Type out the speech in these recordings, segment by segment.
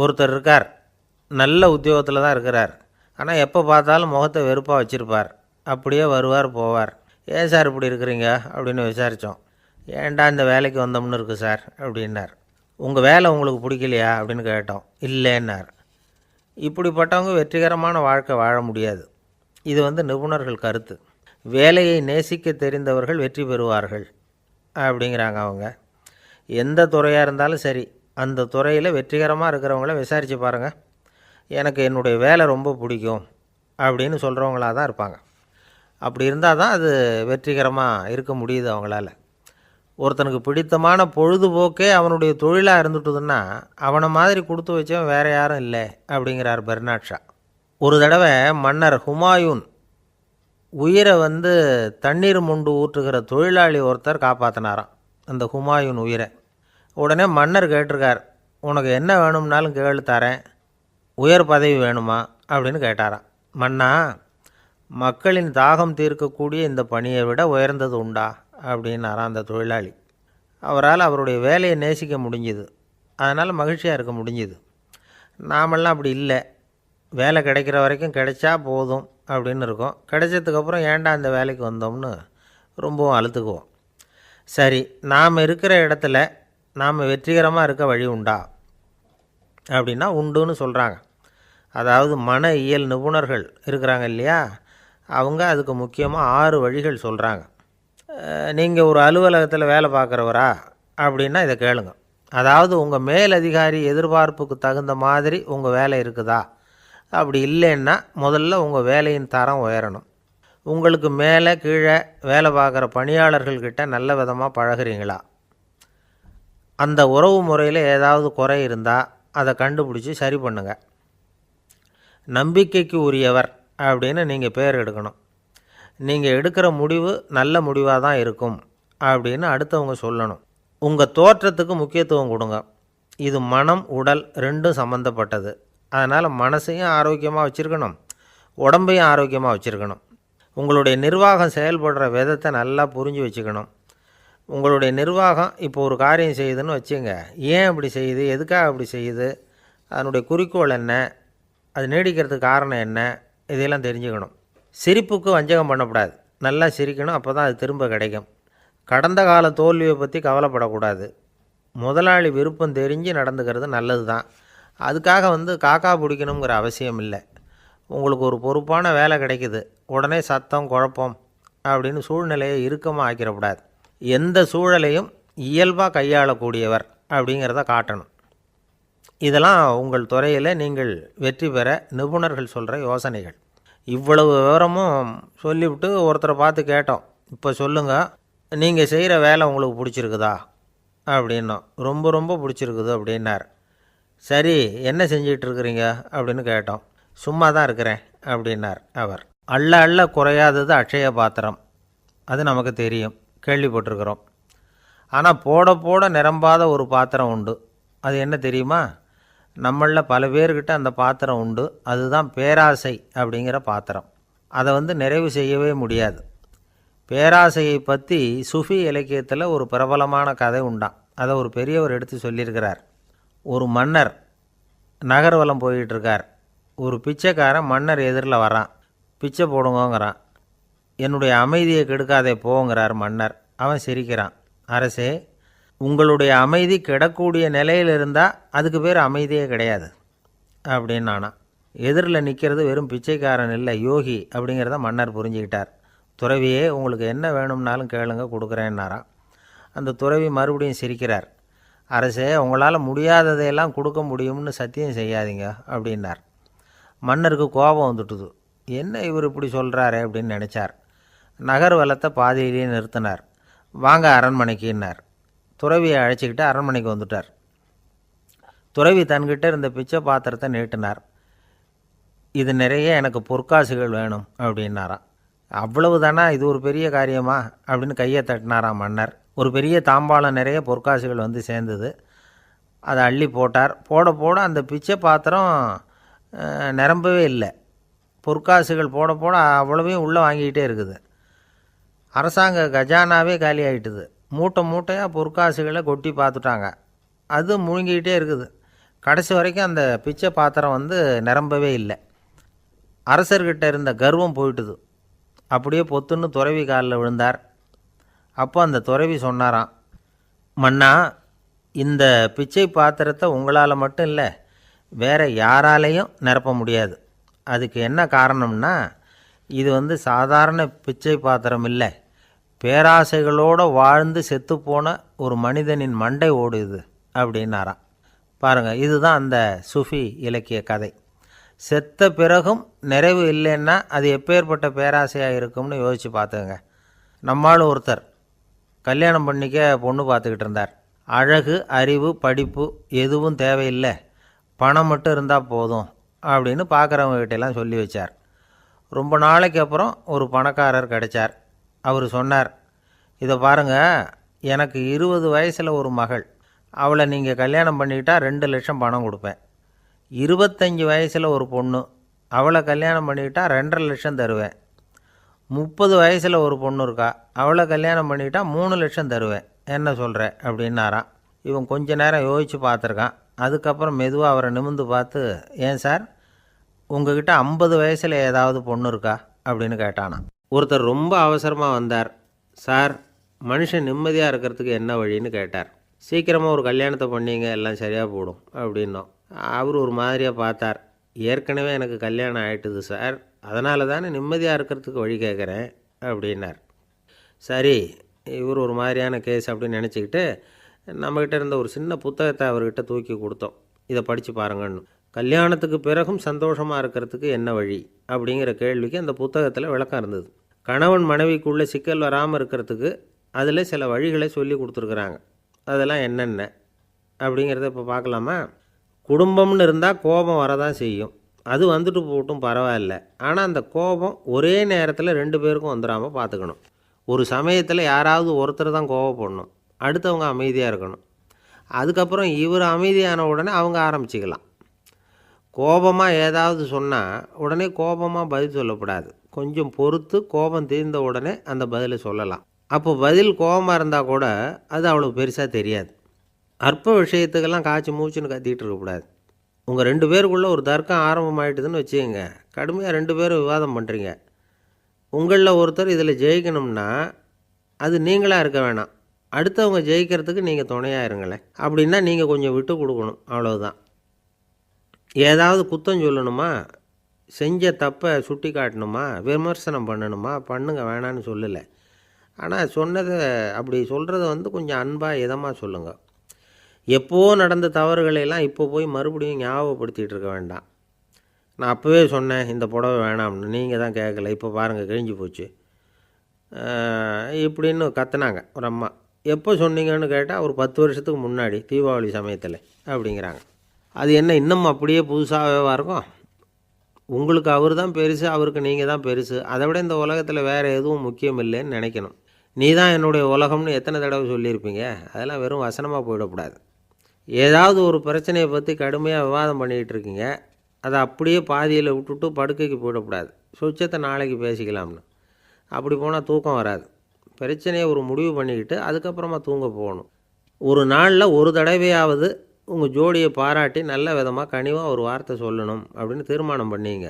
ஒருத்தர் இருக்கார், நல்ல உத்தியோகத்தில் தான் இருக்கிறார். ஆனால் எப்போ பார்த்தாலும் முகத்தை வெறுப்பாக வச்சுருப்பார். அப்படியே வருவார் போவார். ஏன் சார் இப்படி இருக்கிறீங்க அப்படின்னு விசாரித்தோம். ஏன்டா இந்த வேலைக்கு வந்தோம்னு இருக்குது சார் அப்படின்னார். உங்கள் வேலை உங்களுக்கு பிடிக்கலையா அப்படின்னு கேட்டோம். இல்லைன்னார். இப்படிப்பட்டவங்க வெற்றிகரமான வாழ்க்கை வாழ முடியாது. இது நிபுணர்கள் கருத்து. வேலையை நேசிக்க தெரிந்தவர்கள் வெற்றி பெறுவார்கள் அப்படிங்கிறாங்க அவங்க. எந்த துறையாக இருந்தாலும் சரி, அந்த துறையில் வெற்றிகரமாக இருக்கிறவங்கள விசாரித்து பாருங்கள். எனக்கு என்னுடைய வேலை ரொம்ப பிடிக்கும் அப்படின்னு சொல்கிறவங்களாக தான் இருப்பாங்க. அப்படி இருந்தால் தான் அது வெற்றிகரமாக இருக்க முடியுது அவங்களால. ஒருத்தனுக்கு பிடித்தமான பொழுதுபோக்கே அவனுடைய தொழிலாக இருந்துட்டுதுன்னா அவனை மாதிரி கொடுத்து வச்சவன் வேறு யாரும் இல்லை அப்படிங்கிறார் பெர்னாட் ஷா. ஒரு தடவை மன்னர் ஹுமாயூன் உயிரை தண்ணீர் மொண்டு ஊற்றுகிற தொழிலாளி ஒருத்தர் காப்பாற்றினாராம் அந்த ஹுமாயூன் உயிரை. உடனே மன்னர் கேட்டிருக்கார், உனக்கு என்ன வேணும்னாலும் கேளு தரேன், உயர் பதவி வேணுமா அப்படின்னு கேட்டாராம். மன்னா, மக்களின் தாகம் தீர்க்கக்கூடிய இந்த பணியை விட உயர்ந்தது உண்டா அப்படின்னாராம் அந்த தொழிலாளி. அவரால் அவருடைய வேலையை நேசிக்க முடிஞ்சுது. அதனால் மகிழ்ச்சியாக இருக்க முடிஞ்சுது. நாமெல்லாம் அப்படி இல்லை. வேலை கிடைக்கிற வரைக்கும் கிடைச்சா போதும் அப்படின்னு இருக்கோம். கிடைச்சதுக்கப்புறம் ஏன்டா இந்த வேலைக்கு வந்தோம்னு ரொம்பவும் அழுத்துக்குவோம். சரி, நாம் இருக்கிற இடத்துல நாம் வெற்றிகரமாக இருக்க வழி உண்டா அப்படின்னா உண்டுன்னு சொல்கிறாங்க. அதாவது மன இயல் நிபுணர்கள் இருக்கிறாங்க இல்லையா, அவங்க அதுக்கு முக்கியமாக 6 வழிகள் சொல்கிறாங்க. நீங்கள் ஒரு அலுவலகத்தில் வேலை பார்க்குறவரா அப்படின்னா இதை கேளுங்க. அதாவது உங்கள் மேலதிகாரி எதிர்பார்ப்புக்கு தகுந்த மாதிரி உங்கள் வேலை இருக்குதா? அப்படி இல்லைன்னா முதல்ல உங்கள் வேலையின் தரம் உயரணும். உங்களுக்கு மேலே கீழே வேலை பார்க்குற பணியாளர்கள்கிட்ட நல்ல விதமாக பழகிறீங்களா? அந்த உறவு முறையில் ஏதாவது குறை இருந்தால் அதை கண்டுபிடிச்சி சரி பண்ணுங்க. நம்பிக்கைக்கு உரியவர் அப்படின்னு நீங்கள் பேர் எடுக்கணும். நீங்கள் எடுக்கிற முடிவு நல்ல முடிவாக தான் இருக்கும் அப்படின்னு அடுத்தவங்க சொல்லணும். உங்கள் தோற்றத்துக்கு முக்கியத்துவம் கொடுங்க. இது மனம் உடல் ரெண்டும் சம்மந்தப்பட்டது. அதனால் மனசையும் ஆரோக்கியமாக வச்சுருக்கணும், உடம்பையும் ஆரோக்கியமாக வச்சுருக்கணும். உங்களுடைய நிர்வாகம் செயல்படுற விதத்தை நல்லா புரிஞ்சு வச்சுக்கணும். உங்களுடைய நிர்வாகம் இப்போ ஒரு காரியம் செய்யுதுன்னு வச்சுங்க, ஏன் அப்படி செய்யுது, எதுக்காக அப்படி செய்யுது, அதனுடைய குறிக்கோள் என்ன, அது நீடிக்கிறதுக்கு காரணம் என்ன, இதையெல்லாம் தெரிஞ்சுக்கணும். சிரிப்புக்கு வஞ்சகம் பண்ணக்கூடாது. நல்லா சிரிக்கணும், அப்போ தான் அது திரும்ப கிடைக்கும். கடந்த கால தோல்வியை பற்றி கவலைப்படக்கூடாது. முதலாளி விருப்பம் தெரிஞ்சு நடந்துக்கிறது நல்லது தான். அதுக்காக காக்கா பிடிக்கணுங்கிற அவசியம் இல்லை. உங்களுக்கு ஒரு பொறுப்பான வேலை கிடைக்குது, உடனே சத்தம் குழப்பம் அப்படின்னு சூழ்நிலையை இறுக்கமாக ஆக்கிடக்கூடாது. எந்த சூழலையும் இயல்பாக கையாளக்கூடியவர் அப்படிங்கிறத காட்டணும். இதெல்லாம் உங்கள் துறையில் நீங்கள் வெற்றி பெற நிபுணர்கள் சொல்கிற யோசனைகள். இவ்வளவு விவரமும் சொல்லிவிட்டு ஒருத்தரை பார்த்து கேட்டோம், இப்போ சொல்லுங்கள், நீங்கள் செய்கிற வேலை உங்களுக்கு பிடிச்சிருக்குதா அப்படின்னோம். ரொம்ப ரொம்ப பிடிச்சிருக்குது அப்படின்னார். சரி, என்ன செஞ்சிகிட்ருக்குறீங்க அப்படின்னு கேட்டோம். சும்மா தான் இருக்கிறேன் அப்படின்னார் அவர். அள்ள அள்ள குறையாதது அட்சய பாத்திரம், அது நமக்கு தெரியும், கேள்விப்பட்டிருக்கிறோம். ஆனால் போட போட நிரம்பாத ஒரு பாத்திரம் உண்டு. அது என்ன தெரியுமா? நம்மளில் பல பேர்கிட்ட அந்த பாத்திரம் உண்டு. அதுதான் பேராசை அப்படிங்கிற பாத்திரம். அதை நிறைவு செய்யவே முடியாது. பேராசையை பற்றி சுஃபி இலக்கியத்தில் ஒரு பிரபலமான கதை உண்டாம். அதை ஒரு பெரியவர் எடுத்து சொல்லியிருக்கிறார். ஒரு மன்னர் நகர்வலம் போயிட்டுருக்கார். ஒரு பிச்சைக்காரன் மன்னர் எதிரில் வரான். பிச்சை போடுங்கோங்கிறான். என்னுடைய அமைதியை கெடுக்காதே போங்கிறார் மன்னர். அவன் சிரிக்கிறான். அரசே, உங்களுடைய அமைதி கெடக்கூடிய நிலையில் இருந்தால் அதுக்கு பேர் அமைதியே கிடையாது அப்படின்னு நானா. எதிரில் நிற்கிறது வெறும் பிச்சைக்காரன் இல்லை, யோகி அப்படிங்கிறத மன்னர் புரிஞ்சுக்கிட்டார். துறவியே, உங்களுக்கு என்ன வேணும்னாலும் கேளுங்க, கொடுக்குறேன்னாராம். அந்த துறவி மறுபடியும் சிரிக்கிறார். அரசே, உங்களால் முடியாததையெல்லாம் கொடுக்க முடியும்னு சத்தியம் செய்யாதீங்க அப்படின்னார். மன்னருக்கு கோபம் வந்துட்டுது. என்ன இவர் இப்படி சொல்கிறாரே அப்படின்னு நினச்சார். நகர்வலத்தை பாதியிலேயே நிறுத்தினார். வாங்க அரண்மனைக்குன்னார். துறவியை அழைச்சிக்கிட்டு அரண்மனைக்கு வந்துட்டார். துறவி தன்கிட்ட இருந்த பிச்சை பாத்திரத்தை நீட்டினார். இது நிறைய எனக்கு பொற்காசுகள் வேணும் அப்படின்னாராம். அவ்வளவு தானா, இது ஒரு பெரிய காரியமா அப்படின்னு கையை தட்டினாராம் மன்னர். ஒரு பெரிய தாம்பாளம் நிறைய பொற்காசுகள் சேர்ந்தது. அதை அள்ளி போட்டார். போட போட அந்த பிச்சை பாத்திரம் நிரம்பவே இல்லை. பொற்காசுகள் போட போட அவ்வளவையும் உள்ளே வாங்கிக்கிட்டே இருக்குது. அரசாங்க கஜானாவே காலி ஆகிட்டுது. மூட்டை மூட்டையாக பொற்காசுகளை கொட்டி பார்த்துட்டாங்க. அது முழுங்கிக்கிட்டே இருக்குது. கடைசி வரைக்கும் அந்த பிச்சை பாத்திரம் நிரம்பவே இல்லை. அரசர்கிட்ட இருந்த கர்வம் போயிட்டுது. அப்படியே பொத்துன்னு துறவி காலில் விழுந்தார். அப்போ அந்த துறவி சொன்னாராம், மன்னா, இந்த பிச்சை பாத்திரத்தை உங்களால் மட்டும் இல்லை, வேறு யாராலையும் நிரப்ப முடியாது. அதுக்கு என்ன காரணம்னா, இது சாதாரண பிச்சை பாத்திரம் இல்லை, பேராசைகளோடு வாழ்ந்து செத்துப்போன ஒரு மனிதனின் மண்டை ஓடுது அப்படின்னாராம். பாருங்கள், இதுதான் அந்த சுஃபி இலக்கிய கதை. செத்த பிறகும் நிறைவு இல்லைன்னா அது எப்பேற்பட்ட பேராசையாக இருக்கும்னு யோசித்து பார்த்துங்க. நம்மால் ஒருத்தர் கல்யாணம் பண்ணிக்க பொண்ணு பார்த்துக்கிட்டு இருந்தார். அழகு, அறிவு, படிப்பு எதுவும் தேவையில்லை, பணம் மட்டும் இருந்தால் போதும் அப்படின்னு பார்க்குறவங்ககிட்டெல்லாம் சொல்லி வச்சார். ரொம்ப நாளைக்கு அப்புறம் ஒரு பணக்காரர் கிடைச்சார். அவர் சொன்னார், இதை பாருங்கள், எனக்கு 20 வயசில் ஒரு மகள், அவளை நீங்கள் கல்யாணம் பண்ணிக்கிட்டா 2 லட்சம் பணம் கொடுப்பேன். 25 வயசில் ஒரு பொண்ணு, அவளை கல்யாணம் பண்ணிக்கிட்டா 2.5 லட்சம் தருவேன். 30 வயசில் ஒரு பொண்ணு இருக்கா, அவளை கல்யாணம் பண்ணிக்கிட்டா 3 லட்சம் தருவேன். என்ன சொல்கிற அப்படின்னாராம். இவன் கொஞ்ச நேரம் யோசித்து பார்த்துருக்கான். அதுக்கப்புறம் மெதுவாக அவரை நிமிர்ந்து பார்த்து, ஏன் சார், உங்ககிட்ட 50 வயசில் ஏதாவது பொண்ணு இருக்கா அப்படின்னு கேட்டானான். ஒருத்தர் ரொம்ப அவசரமாக வந்தார். சார், மனுஷன் நிம்மதியாக இருக்கிறதுக்கு என்ன வழின்னு கேட்டார். சீக்கிரமாக ஒரு கல்யாணத்தை பண்ணிங்க, எல்லாம் சரியாக போடும் அப்படின்னோம். அவர் ஒரு மாதிரியாக பார்த்தார். ஏற்கனவே எனக்கு கல்யாணம் ஆகிட்டுது சார், அதனால தானே நிம்மதியாக இருக்கிறதுக்கு வழி கேட்குறேன் அப்படின்னார். சரி, இவர் ஒரு மாதிரியான கேஸ் அப்படின்னு நினச்சிக்கிட்டு நம்மக்கிட்ட இருந்த ஒரு சின்ன புத்தகத்தை அவர்கிட்ட தூக்கி கொடுத்தோம். இதை படித்து பாருங்கன்னு. கல்யாணத்துக்கு பிறகும் சந்தோஷமாக இருக்கிறதுக்கு என்ன வழி அப்படிங்கிற கேள்விக்கு அந்த புத்தகத்தில் விளக்கம் இருந்தது. கணவன் மனைவிக்குள்ளே சிக்கல் வராமல் இருக்கிறதுக்கு அதில் சில வழிகளை சொல்லி கொடுத்துருக்குறாங்க. அதெல்லாம் என்னென்ன அப்படிங்கிறத இப்போ பார்க்கலாமா? குடும்பம்னு இருந்தால் கோபம் வரதான் செய்யும். அது வந்துட்டு போட்டும் பரவாயில்ல. ஆனால் அந்த கோபம் ஒரே நேரத்தில் 2 பேருக்கும் வந்துடாமல் பார்த்துக்கணும். ஒரு சமயத்தில் யாராவது ஒருத்தர் தான் கோபப்படணும், அடுத்தவங்க அமைதியாக இருக்கணும். அதுக்கப்புறம் இவர் அமைதியான உடனே அவங்க ஆரம்பிச்சிக்கலாம். கோபமாக ஏதாவது சொன்னால் உடனே கோபமாக பதில் சொல்லக்கூடாது. கொஞ்சம் பொறுத்து கோபம் தீர்ந்த உடனே அந்த பதிலை சொல்லலாம். அப்போ பதில் கோபமாக இருந்தால் கூட அது அவ்வளோ பெருசாக தெரியாது. அற்ப விஷயத்துக்கெல்லாம் காய்ச்சி மூச்சுன்னு கத்திகிட்டு இருக்கக்கூடாது. உங்கள் 2 பேருக்குள்ளே ஒரு தர்க்கம் ஆரம்பமாயிட்டுதுன்னு வச்சுக்கோங்க. கடுமையாக 2 பேரும் விவாதம் பண்ணுறீங்க. உங்களில் ஒருத்தர் இதில் ஜெயிக்கணும்னா அது நீங்களாக இருக்க வேணாம், அடுத்தவங்க ஜெயிக்கிறதுக்கு நீங்கள் துணையாக இருங்களேன். அப்படின்னா நீங்கள் கொஞ்சம் விட்டு கொடுக்கணும், அவ்வளவுதான். ஏதாவது குத்தம் சொல்லணுமா, செஞ்ச தப்பை சுட்டி காட்டணுமா, விமர்சனம் பண்ணணுமா, பண்ணுங்க, வேணான்னு சொல்லலை. ஆனால் சொன்னதை அப்படி சொல்கிறத கொஞ்சம் அன்பாக இதமாக சொல்லுங்கள். எப்போ நடந்த தவறுகளையெல்லாம் இப்போ போய் மறுபடியும் ஞாபகப்படுத்திகிட்டு இருக்க வேண்டாம். நான் அப்போவே சொன்னேன் இந்த புடவை வேணாம்னு, நீங்கள் தான் கேட்கல, இப்போ பாருங்கள் கிழிஞ்சு போச்சு இப்படின்னு கத்துனாங்க ஒரு அம்மா. எப்போ சொன்னீங்கன்னு கேட்டால் ஒரு 10 வருஷத்துக்கு முன்னாடி தீபாவளி சமயத்தில் அப்படிங்கிறாங்க. அது என்ன இன்னும் அப்படியே புதுசாகவே இருக்கும்? உங்களுக்கு அவர் தான் பெருசு, அவருக்கு நீங்கள் தான் பெருசு. அதை விட இந்த உலகத்தில் வேறு எதுவும் முக்கியம் இல்லைன்னு நினைக்கணும். நீ தான் என்னுடைய உலகம்னு எத்தனை தடவை சொல்லியிருப்பீங்க? அதெல்லாம் வெறும் வசனமாக போயிடக்கூடாது. ஏதாவது ஒரு பிரச்சனையை பற்றி கடுமையாக விவாதம் பண்ணிக்கிட்டு இருக்கீங்க, அதை அப்படியே பாதியில் விட்டுட்டு படுக்கைக்கு போயிடக்கூடாது. சுச்சத்தை நாளைக்கு பேசிக்கலாம்னு. அப்படி போனால் தூக்கம் வராது. பிரச்சனையை ஒரு முடிவு பண்ணிக்கிட்டு அதுக்கப்புறமா தூங்க போகணும். ஒரு நாளில் ஒரு தடவையாவது உங்கள் ஜோடியை பாராட்டி நல்ல விதமாக கனிவாக ஒரு வார்த்தை சொல்லணும் அப்படின்னு தீர்மானம் பண்ணிங்க.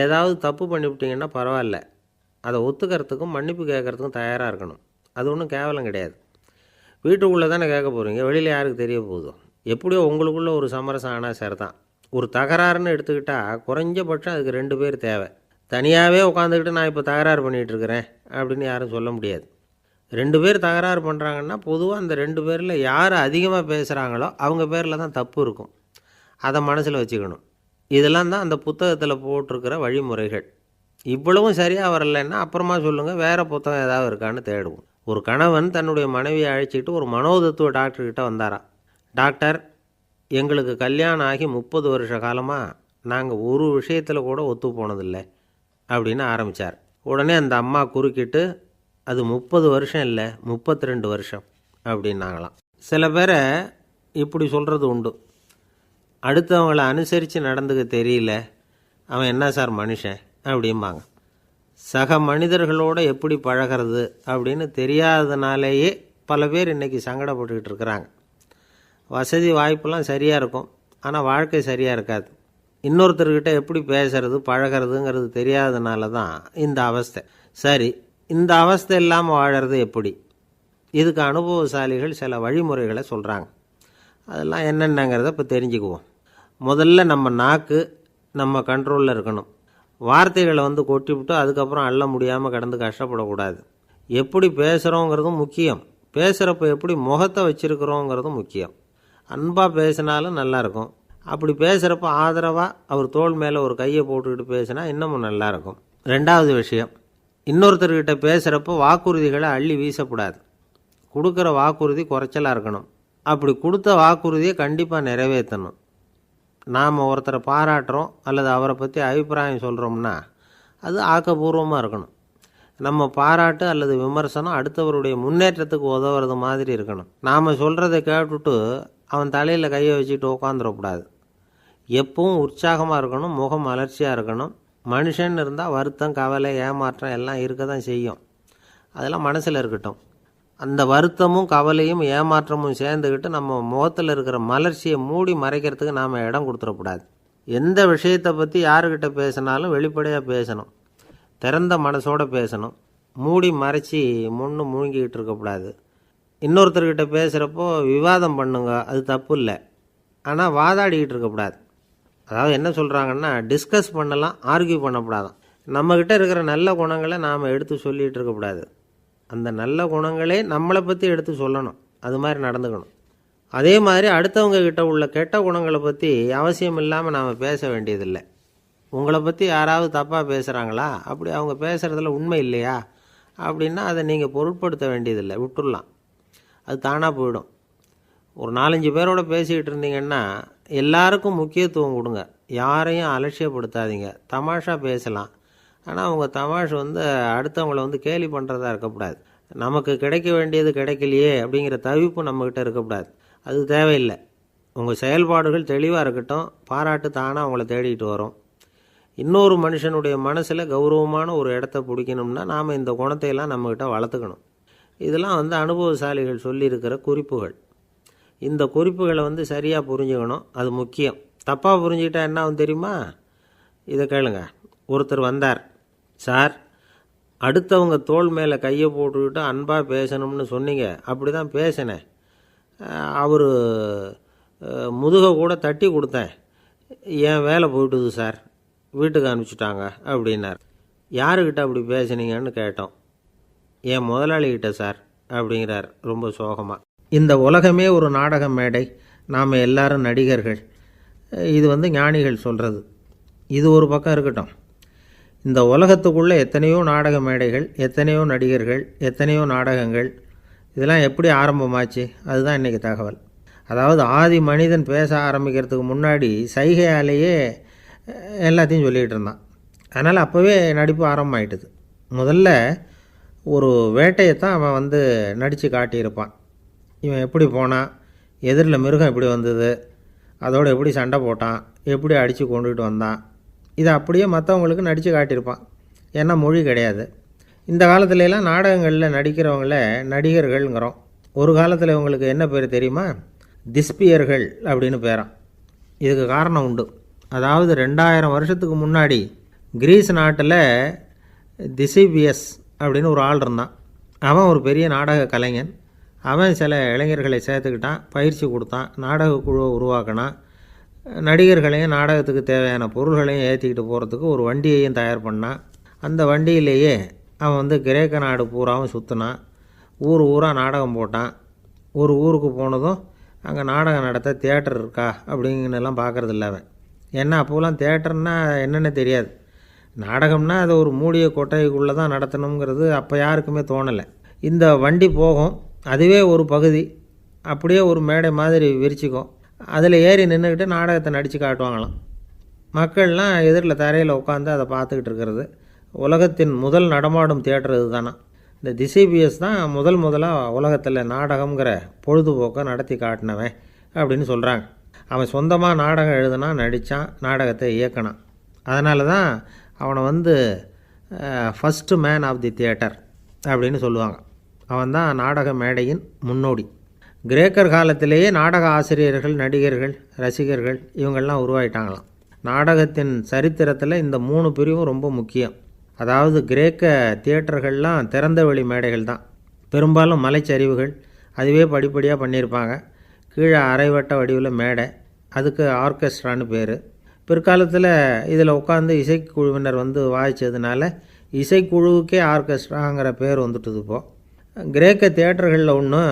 ஏதாவது தப்பு பண்ணிவிட்டீங்கன்னா பரவாயில்ல, அதை ஒத்துக்கிறதுக்கும் மன்னிப்பு கேட்குறதுக்கும் தயாராக இருக்கணும். அது ஒன்றும் கேவலம் கிடையாது. வீட்டுக்குள்ளே தானே கேட்க போகிறீங்க, வெளியில் யாருக்கு தெரிய போகுதோ? எப்படியோ உங்களுக்குள்ளே ஒரு சமரசம் ஆனால் சரிதான். ஒரு தகராறுன்னு எடுத்துக்கிட்டால் குறைஞ்சபட்சம் அதுக்கு 2 பேர் தேவை. தனியாகவே உட்காந்துக்கிட்டு நான் இப்போ தகராறு பண்ணிகிட்டு இருக்கிறேன் அப்படின்னு யாரும் சொல்ல முடியாது. 2 பேர் தகராறு பண்ணுறாங்கன்னா பொதுவாக அந்த 2 பேரில் யார் அதிகமாக பேசுகிறாங்களோ அவங்க பேரில் தான் தப்பு இருக்கும். அதை மனசில் வச்சுக்கணும். இதெல்லாம் தான் அந்த புத்தகத்தில் போட்டிருக்கிற வழிமுறைகள். இவ்வளவும் சரியாக வரலைன்னா அப்புறமா சொல்லுங்கள், வேறு புத்தகம் ஏதாவது இருக்கான்னு தேடுவோம். ஒரு கணவன் தன்னுடைய மனைவியை அழைச்சிக்கிட்டு ஒரு மனோதத்துவ டாக்டர்கிட்ட வந்தாராம். டாக்டர், எங்களுக்கு கல்யாணம் ஆகி 30 வருஷ காலமாக நாங்கள் ஒரு விஷயத்தில் கூட ஒத்து போனதில்லை அப்படின்னு ஆரம்பித்தார். உடனே அந்த அம்மா குறுக்கிட்டு, அது 30 வருஷம் இல்லை 32 வருஷம் அப்படின்னாங்களாம். சில பேரை இப்படி சொல்கிறது உண்டு. அடுத்தவங்களை அனுசரித்து நடந்துக்க தெரியல, அவன் என்ன சார் மனுஷன் அப்படிம்பாங்க. சக மனிதர்களோடு எப்படி பழகிறது அப்படின்னு தெரியாததுனாலேயே பல பேர் இன்றைக்கி சங்கடப்பட்டுக்கிட்டு இருக்கிறாங்க. வசதி வாய்ப்பெல்லாம் சரியாக இருக்கும், ஆனால் வாழ்க்கை சரியாக இருக்காது. இன்னொருத்தர்கிட்ட எப்படி பேசுறது பழகிறதுங்கிறது தெரியாதனால தான் இந்த அவஸ்தை. சரி, இந்த அவஸ்தை இல்லாமல் வாழறது எப்படி? இதுக்கு அனுபவசாலிகள் சில வழிமுறைகளை சொல்கிறாங்க. அதெல்லாம் என்னென்னங்கிறத இப்போ தெரிஞ்சுக்குவோம். முதல்ல நம்ம நாக்கு நம்ம கண்ட்ரோலில் இருக்கணும். வார்த்தைகளை கொட்டிவிட்டு அதுக்கப்புறம் அள்ள முடியாமல் கிடந்து கஷ்டப்படக்கூடாது. எப்படி பேசுகிறோங்கிறதும் முக்கியம். பேசுகிறப்ப எப்படி முகத்தை வச்சுருக்கிறோங்கிறதும் முக்கியம். அன்பாக பேசினாலும் நல்லாயிருக்கும். அப்படி பேசுகிறப்ப ஆதரவாக அவர் தோள் மேலே ஒரு கையை போட்டுக்கிட்டு பேசினா இன்னமும் நல்லாயிருக்கும். ரெண்டாவது விஷயம், இன்னொருத்தர்கிட்ட பேசுகிறப்போ வாக்குறுதிகளை அள்ளி வீசக்கூடாது. கொடுக்குற வாக்குறுதி குறைச்சலாக இருக்கணும். அப்படி கொடுத்த வாக்குறுதியை கண்டிப்பாக நிறைவேற்றணும். நாம் ஒருத்தரை பாராட்டுறோம் அல்லது அவரை பற்றி அபிப்பிராயம் சொல்கிறோம்னா அது ஆக்கப்பூர்வமாக இருக்கணும். நம்ம பாராட்டு அல்லது விமர்சனம் அடுத்தவருடைய முன்னேற்றத்துக்கு உதவுறது மாதிரி இருக்கணும். நாம் சொல்கிறத கேட்டுட்டு அவன் தலையில் கையை வச்சுட்டு உட்காந்துடக்கூடாது. எப்பவும் உற்சாகமாக இருக்கணும், முகம் மலர்ச்சியாக இருக்கணும். மனுஷன் இருந்தால் வருத்தம், கவலை, ஏமாற்றம் எல்லாம் இருக்க தான் செய்யும். அதெல்லாம் மனசில் இருக்கட்டும். அந்த வருத்தமும் கவலையும் ஏமாற்றமும் சேர்ந்துக்கிட்டு நம்ம முகத்தில் இருக்கிற மலர்ச்சியை மூடி மறைக்கிறதுக்கு நாம் இடம் கொடுத்துடக்கூடாது. எந்த விஷயத்தை பற்றி யாருக்கிட்ட பேசினாலும் வெளிப்படையாக பேசணும். திறந்த மனசோடு பேசணும். மூடி மறைச்சி முழுங்கிக்கிட்டு இருக்கக்கூடாது. இன்னொருத்தர்கிட்ட பேசுகிறப்போ விவாதம் பண்ணுங்க, அது தப்பு இல்லை. ஆனால் வாதாடிக்கிட்டு இருக்கக்கூடாது. அதாவது என்ன சொல்கிறாங்கன்னா, டிஸ்கஸ் பண்ணலாம், ஆர்கியூ பண்ணக்கூடாதான். நம்மக்கிட்ட இருக்கிற நல்ல குணங்களை நாம் எடுத்து சொல்லிகிட்டு இருக்கக்கூடாது. அந்த நல்ல குணங்களே நம்மளை பற்றி எடுத்து சொல்லணும். அது மாதிரி நடந்துக்கணும். அதே மாதிரி அடுத்தவங்க கிட்ட உள்ள கெட்ட குணங்களை பற்றி அவசியம் இல்லாமல் நாம் பேச வேண்டியதில்லை. உங்களை பற்றி யாராவது தப்பாக பேசுகிறாங்களா, அப்படி அவங்க பேசுகிறதுல உண்மை இல்லையா அப்படின்னா அதை நீங்கள் பொருட்படுத்த வேண்டியதில்லை, விட்டுடலாம். அது தானாக போயிடும். ஒரு 4-5 பேரோட பேசிக்கிட்டு இருந்தீங்கன்னா எல்லாருக்கும் முக்கியத்துவம் கொடுங்க. யாரையும் அலட்சியப்படுத்தாதீங்க. தமாஷா பேசலாம். ஆனால் அவங்க தமாஷ் அடுத்தவங்களை கேலி பண்ணுறதா இருக்கக்கூடாது. நமக்கு கிடைக்க வேண்டியது கிடைக்கலையே அப்படிங்கிற தவிப்பு நம்மக்கிட்ட இருக்கக்கூடாது. அது தேவையில்லை. உங்கள் செயல்பாடுகள் தெளிவாக இருக்கட்டும். பாராட்டு தானாக அவங்கள தேடிட்டு வரும். இன்னொரு மனுஷனுடைய மனசில் கௌரவமான ஒரு இடத்த பிடிக்கணும்னா நாம் இந்த குணத்தையெல்லாம் நம்மக்கிட்ட வளர்த்துக்கணும். இதெல்லாம் அனுபவசாலிகள் சொல்லியிருக்கிற குறிப்புகள். இந்த குறிப்புகளை சரியாக புரிஞ்சுக்கணும். அது முக்கியம். தப்பாக புரிஞ்சுக்கிட்டா என்ன ஆகும் தெரியுமா? இதை கேளுங்க. ஒருத்தர் வந்தார். சார், அடுத்தவங்க தோள் மேலே கையை போட்டுக்கிட்டு அன்பாக பேசணும்னு சொன்னீங்க. அப்படி தான் பேசினேன். அவர் முதுகை கூட தட்டி கொடுத்தேன். என் வேலை போயிட்டுது சார், வீட்டுக்கு அனுப்பிச்சிட்டாங்க அப்படின்னார். யாருக்கிட்ட அப்படி பேசுனீங்கன்னு கேட்டோம். என் முதலாளிகிட்ட சார் அப்படிங்கிறார் ரொம்ப சோகமாக. இந்த உலகமே ஒரு நாடக மேடை. நாம் எல்லாரும் நடிகர்கள். இது ஞானிகள் சொல்கிறது. இது ஒரு பக்கம் இருக்கட்டும். இந்த உலகத்துக்குள்ளே எத்தனையோ நாடக மேடைகள், எத்தனையோ நடிகர்கள், எத்தனையோ நாடகங்கள். இதெல்லாம் எப்படி ஆரம்பமாச்சு? அதுதான் இன்றைக்கி தகவல். அதாவது ஆதி மனிதன் பேச ஆரம்பிக்கிறதுக்கு முன்னாடி சைகையாலேயே எல்லாத்தையும் சொல்லிகிட்டு இருந்தான். அதனால் அப்போவே நடிப்பு ஆரம்பமாயிட்டுது. முதல்ல ஒரு வேட்டையைத்தான் அவன் நடித்து காட்டியிருப்பான். இவன் எப்படி போனான், எதிரில் மிருகம் எப்படி வந்தது, அதோடு எப்படி சண்டை போட்டான், எப்படி அடித்து கொண்டுகிட்டு வந்தான். இதை அப்படியே மற்றவங்களுக்கு நடித்து காட்டியிருப்பான். ஏன்னா மொழி கிடையாது. இந்த காலத்துலலாம் நாடகங்களில் நடிக்கிறவங்கள நடிகர்கள்ங்கிறோம். ஒரு காலத்தில் இவங்களுக்கு என்ன பேர் தெரியுமா? திஸ்பியர்கள் அப்படின்னு பேரான். இதுக்கு காரணம் உண்டு. அதாவது 2000 வருஷத்துக்கு முன்னாடி கிரீஸ் நாட்டில் திசிபியஸ் அப்படின்னு ஒரு ஆள் இருந்தான். அவன் ஒரு பெரிய நாடக கலைஞன். அவன் சில இளைஞர்களை சேர்த்துக்கிட்டான், பயிற்சி கொடுத்தான், நாடக குழுவை உருவாக்கினான். நடிகர்களையும் நாடகத்துக்கு தேவையான பொருள்களையும் ஏற்றிக்கிட்டு போகிறதுக்கு ஒரு வண்டியையும் தயார் பண்ணான். அந்த வண்டியிலேயே அவன் கிரேக்க நாடு பூராவும் சுற்றினான். ஊர் ஊராக நாடகம் போட்டான். ஒரு ஊருக்கு போனதும் அங்கே நாடகம் நடத்த தியேட்டர் இருக்கா அப்படிங்கன்னெல்லாம் பார்க்குறதில்ல அவன். ஏன்னா அப்போலாம் தியேட்டர்னா என்னென்ன தெரியாது. நாடகம்னா அதை ஒரு மூடிய கொட்டைக்குள்ளே தான் நடத்தணுங்கிறது அப்போ யாருக்குமே தோணலை. இந்த வண்டி போகும், அதுவே ஒரு பகுதி, அப்படியே ஒரு மேடை மாதிரி விரிச்சிக்கும். அதில் ஏறி நின்றுக்கிட்டு நாடகத்தை நடித்து காட்டுவாங்களாம். மக்கள்லாம் எதிரில் தரையில் உட்காந்து அதை பார்த்துக்கிட்டு இருக்கிறது. உலகத்தின் முதல் நடமாடும் தியேட்டர் இது தானா. இந்த திசிபிஎஸ் தான் முதலாக உலகத்தில் நாடகங்கிற பொழுதுபோக்கை நடத்தி காட்டினவன் அப்படின்னு சொல்கிறாங்க. அவன் சொந்தமாக நாடகம் எழுதுனா, நடித்தான், நாடகத்தை இயக்கினான். அதனால தான் அவனை first man of the theatre அப்படின்னு சொல்லுவாங்க. அவன் தான் நாடக மேடையின் முன்னோடி. கிரேக்கர் காலத்திலேயே நாடக ஆசிரியர்கள், நடிகர்கள், ரசிகர்கள் இவங்கெல்லாம் உருவாயிட்டாங்களாம். நாடகத்தின் சரித்திரத்தில் இந்த 3 பிரிவும் ரொம்ப முக்கியம். அதாவது கிரேக்க தியேட்டர்கள்லாம் திறந்த வெளி மேடைகள் தான். பெரும்பாலும் மலைச்சரிவுகள், அதுவே படிப்படியாக பண்ணியிருப்பாங்க. கீழே அரைவட்ட வடிவில் மேடை, அதுக்கு ஆர்கெஸ்ட்ரான்னு பேர். பிற்காலத்தில் இதில் உட்காந்து இசைக்குழுவினர் வந்து வாய்ச்சதுனால இசைக்குழுவுக்கே ஆர்கெஸ்ட்ராங்கிற பேர் வந்துட்டுது. இப்போது கிரேக்க தியேட்டர்களில் ஒன்று,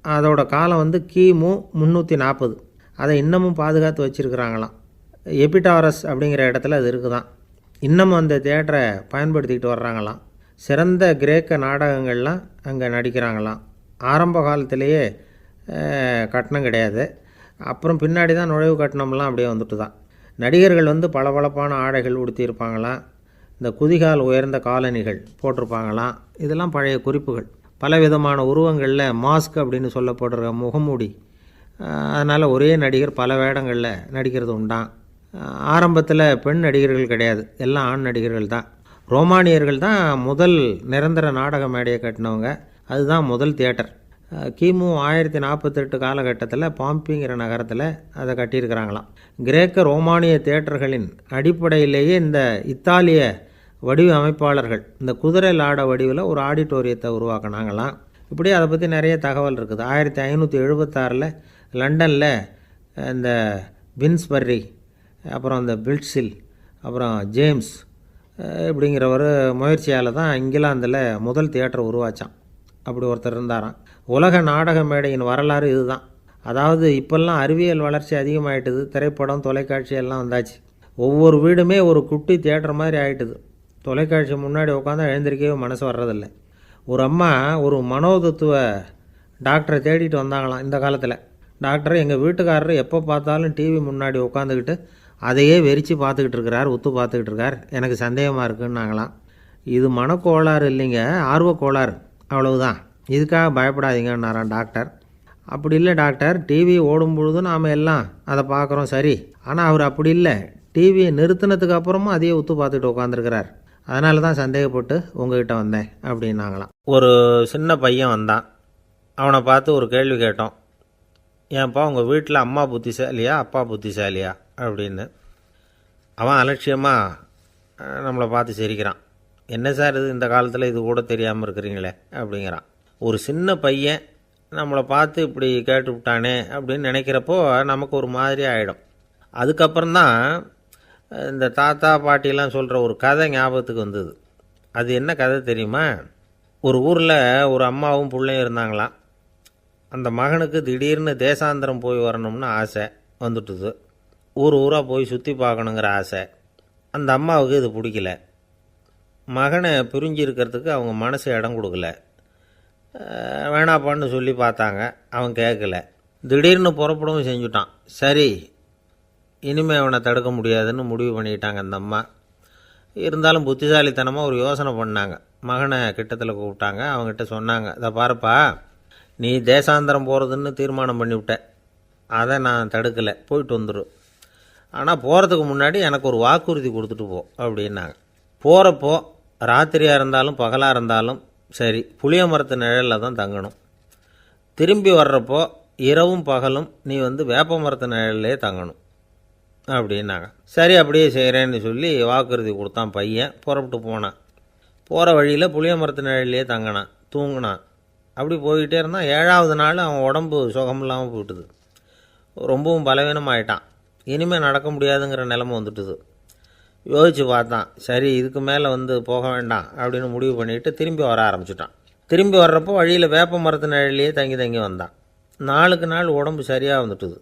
அதோட காலம் வந்து கிமு 340. அதை இன்னமும் பாதுகாத்து வச்சுருக்கிறாங்களாம். எபிடாரஸ் அப்படிங்கிற இடத்துல அது இருக்குதான். இன்னமும் அந்த தியேட்டரை பயன்படுத்திக்கிட்டு வர்றாங்களாம். சிறந்த கிரேக்க நாடகங்கள்லாம் அங்கே நடிக்கிறாங்களாம். ஆரம்ப காலத்திலேயே கட்டணம் கிடையாது. அப்புறம் பின்னாடி தான் நுழைவு கட்டணம்லாம் அப்படியே வந்துட்டு தான். நடிகர்கள் வந்து பளபளப்பான ஆடைகள் உடுத்தியிருப்பாங்களாம். இந்த குதிகால் உயர்ந்த காலணிகள் போட்டிருப்பாங்களாம். இதெல்லாம் பழைய குறிப்புகள். பலவிதமான உருவங்களில் மாஸ்க் அப்படின்னு சொல்லப்படுற முகமூடி. அதனால் ஒரே நடிகர் பல வேடங்களில் நடிக்கிறது உண்டான். ஆரம்பத்தில் பெண் நடிகர்கள் கிடையாது, எல்லாம் ஆண் நடிகர்கள் தான். ரோமானியர்கள் தான் முதல் நிரந்தர நாடக மேடையை கட்டினவங்க. அதுதான் முதல் தியேட்டர். கிமு 1048 காலகட்டத்தில் பாம்பிங்கிற நகரத்தில் அதை கட்டியிருக்கிறாங்களாம். கிரேக்க ரோமானிய தியேட்டர்களின் அடிப்படையிலேயே இந்த இத்தாலிய வடிவ அமைப்பாளர்கள் இந்த குதிரை லாட வடிவில் ஒரு ஆடிட்டோரியத்தை உருவாக்கினாங்களாம். இப்படி அதை பற்றி நிறைய தகவல் இருக்குது. 1576 லண்டனில் இந்த பின்ஸ்பர்ரி, அப்புறம் இந்த பில்ட்ஸில், அப்புறம் ஜேம்ஸ் இப்படிங்கிற ஒரு முயற்சியால் தான் இங்கிலாந்தில் முதல் தியேட்டர் உருவாச்சான். அப்படி ஒருத்தர் இருந்தாராம். உலக நாடக மேடையின் வரலாறு இதுதான். அதாவது இப்போல்லாம் அறிவியல் வளர்ச்சி அதிகமாகிட்டுது. திரைப்படம், தொலைக்காட்சி எல்லாம் வந்தாச்சு. ஒவ்வொரு வீடுமே ஒரு குட்டி தியேட்டர் மாதிரி ஆகிட்டுது. தொலைக்காட்சி முன்னாடி உட்காந்தா எழுந்திருக்கவே மனசு வர்றதில்லை. ஒரு அம்மா ஒரு மனோதத்துவ டாக்டரை தேடிட்டு வந்தாங்களாம் இந்த காலத்தில். டாக்டர், எங்கள் வீட்டுக்காரர் எப்போ பார்த்தாலும் டிவி முன்னாடி உட்காந்துக்கிட்டு அதையே வெறிச்சு பார்த்துக்கிட்டு இருக்கிறார், உத்து பார்த்துக்கிட்டு இருக்கார், எனக்கு சந்தேகமாக இருக்குன்னாங்களாம். இது மனக்கோளாறு இல்லைங்க, ஆர்வக்கோளாறு, அவ்வளவுதான், இதுக்காக பயப்படாதீங்கன்னாரான் டாக்டர். அப்படி இல்லை டாக்டர், டிவி ஓடும் பொழுது நாம் எல்லாம் அதை பார்க்குறோம் சரி, ஆனால் அவர் அப்படி இல்லை, டிவியை நிறுத்தினதுக்கு அப்புறமும் அதையே உத்து பார்த்துக்கிட்டு உட்காந்துருக்கிறார், அதனால தான் சந்தேகப்பட்டு உங்ககிட்ட வந்தேன் அப்படின்னாங்களாம். ஒரு சின்ன பையன் வந்தான். அவனை பார்த்து ஒரு கேள்வி கேட்டோம். ஏன்ப்பா உங்கள் வீட்டில் அம்மா புத்திசாலியா அப்பா புத்திசாலியா அப்படின்னு. அவன் அலட்சியமாக நம்மளை பார்த்து சிரிக்கிறான். என்ன சார் இது, இந்த காலத்தில் இது கூட தெரியாமல் இருக்கிறீங்களே அப்படிங்கிறான். ஒரு சின்ன பையன் நம்மளை பார்த்து இப்படி கேட்டுவிட்டானே அப்படின்னு நினைக்கிறப்போ நமக்கு ஒரு மாதிரி ஆகிடும். அதுக்கப்புறம்தான் இந்த தாத்தா பாட்டிலாம் சொல்கிற ஒரு கதை ஞாபகத்துக்கு வந்தது. அது என்ன கதை தெரியுமா? ஒரு ஊரில் ஒரு அம்மாவும் பிள்ளையும் இருந்தாங்களாம். அந்த மகனுக்கு திடீர்னு தேசாந்திரம் போய் வரணும்னு ஆசை வந்துட்டுது. ஊராக போய் சுற்றி பார்க்கணுங்கிற ஆசை. அந்த அம்மாவுக்கு இது பிடிக்கல. மகனை பிரிஞ்சு இருக்கிறதுக்கு அவங்க மனசு இடம் கொடுக்கல. வேணாப்பான்னு சொல்லி பார்த்தாங்க, அவன் கேட்கல. திடீர்னு புறப்படவும் செஞ்சுட்டான். சரி, இனிமேல் அவனை தடுக்க முடியாதுன்னு முடிவு பண்ணிக்கிட்டாங்க அந்த அம்மா. இருந்தாலும் புத்திசாலித்தனமாக ஒரு யோசனை பண்ணாங்க. மகனை கிட்டத்தில் கூப்பிட்டாங்க. அவங்ககிட்ட சொன்னாங்க, இதை பாருப்பா, நீ தேசாந்திரம் போகிறதுன்னு தீர்மானம் பண்ணிவிட்ட, அதை நான் தடுக்கலை, போயிட்டு வந்துடும். ஆனால் போகிறதுக்கு முன்னாடி எனக்கு ஒரு வாக்குறுதி கொடுத்துட்டு போ அப்படின்னாங்க. போகிறப்போ ராத்திரியாக இருந்தாலும் பகலாக இருந்தாலும் சரி, புளிய மரத்து நிழலில் தான் தங்கணும். திரும்பி வர்றப்போ இரவும் பகலும் நீ வேப்ப மரத்து நிழல்லே தங்கணும் அப்படின்னாங்க. சரி, அப்படியே செய்கிறேன்னு சொல்லி வாக்குறுதி கொடுத்தான் பையன். புறப்பட்டு போனான். போகிற வழியில் புளிய மரத்து நிழல்லையே தங்கினான், தூங்கினான். அப்படி போய்கிட்டே இருந்தான். 7ஆவது நாள் அவன் உடம்பு சுகமில்லாமல் போயிட்டுது. ரொம்பவும் பலவீனமாயிட்டான். இனிமேல் நடக்க முடியாதுங்கிற நிலைமை வந்துட்டுது. யோசித்து பார்த்தான். சரி, இதுக்கு மேலே போக வேண்டாம் அப்படின்னு முடிவு பண்ணிவிட்டு திரும்பி வர ஆரம்பிச்சிட்டான். திரும்பி வர்றப்போ வழியில் வேப்ப மரத்து நிழல்லையே தங்கி வந்தான். நாளுக்கு நாள் உடம்பு சரியாக வந்துட்டுது.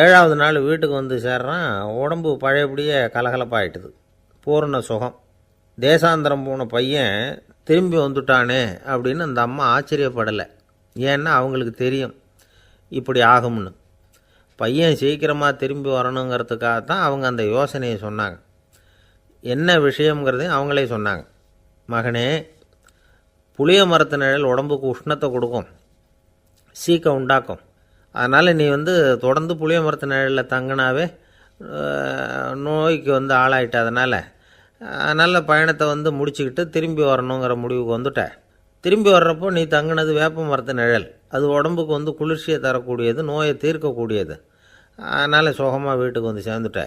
7ஆவது நாள் வீட்டுக்கு சேர்றான். உடம்பு பழையபடியே கலகலப்பாயிட்டுது. பூர்ண சுகம். தேசாந்திரம் போன பையன் திரும்பி வந்துட்டானே அப்படின்னு அந்த அம்மா ஆச்சரியப்படலை. ஏன்னா அவங்களுக்கு தெரியும் இப்படி ஆகும்னு. பையன் சீக்கிரமாக திரும்பி வரணுங்கிறதுக்காக தான் அவங்க அந்த யோசனையை சொன்னாங்க. என்ன விஷயங்கிறதையும் அவங்களே சொன்னாங்க. மகனே, புளிய மரத்து நிழல் உடம்புக்கு உஷ்ணத்தை கொடுக்கும், சீக்கம் உண்டாக்கும். அதனால் நீ தொடர்ந்து புளிய மரத்து நிழலில் தங்கினாவே நோய்க்கு ஆளாயிட்ட. அதனால் பயணத்தை முடிச்சுக்கிட்டு திரும்பி வரணுங்கிற முடிவுக்கு வந்துட்ட. திரும்பி வர்றப்போ நீ தங்கினது வேப்ப மரத்து நிழல். அது உடம்புக்கு வந்து குளிர்ச்சியை தரக்கூடியது, நோயை தீர்க்கக்கூடியது. அதனால் சுகமாக வீட்டுக்கு வந்து சேர்ந்துட்ட.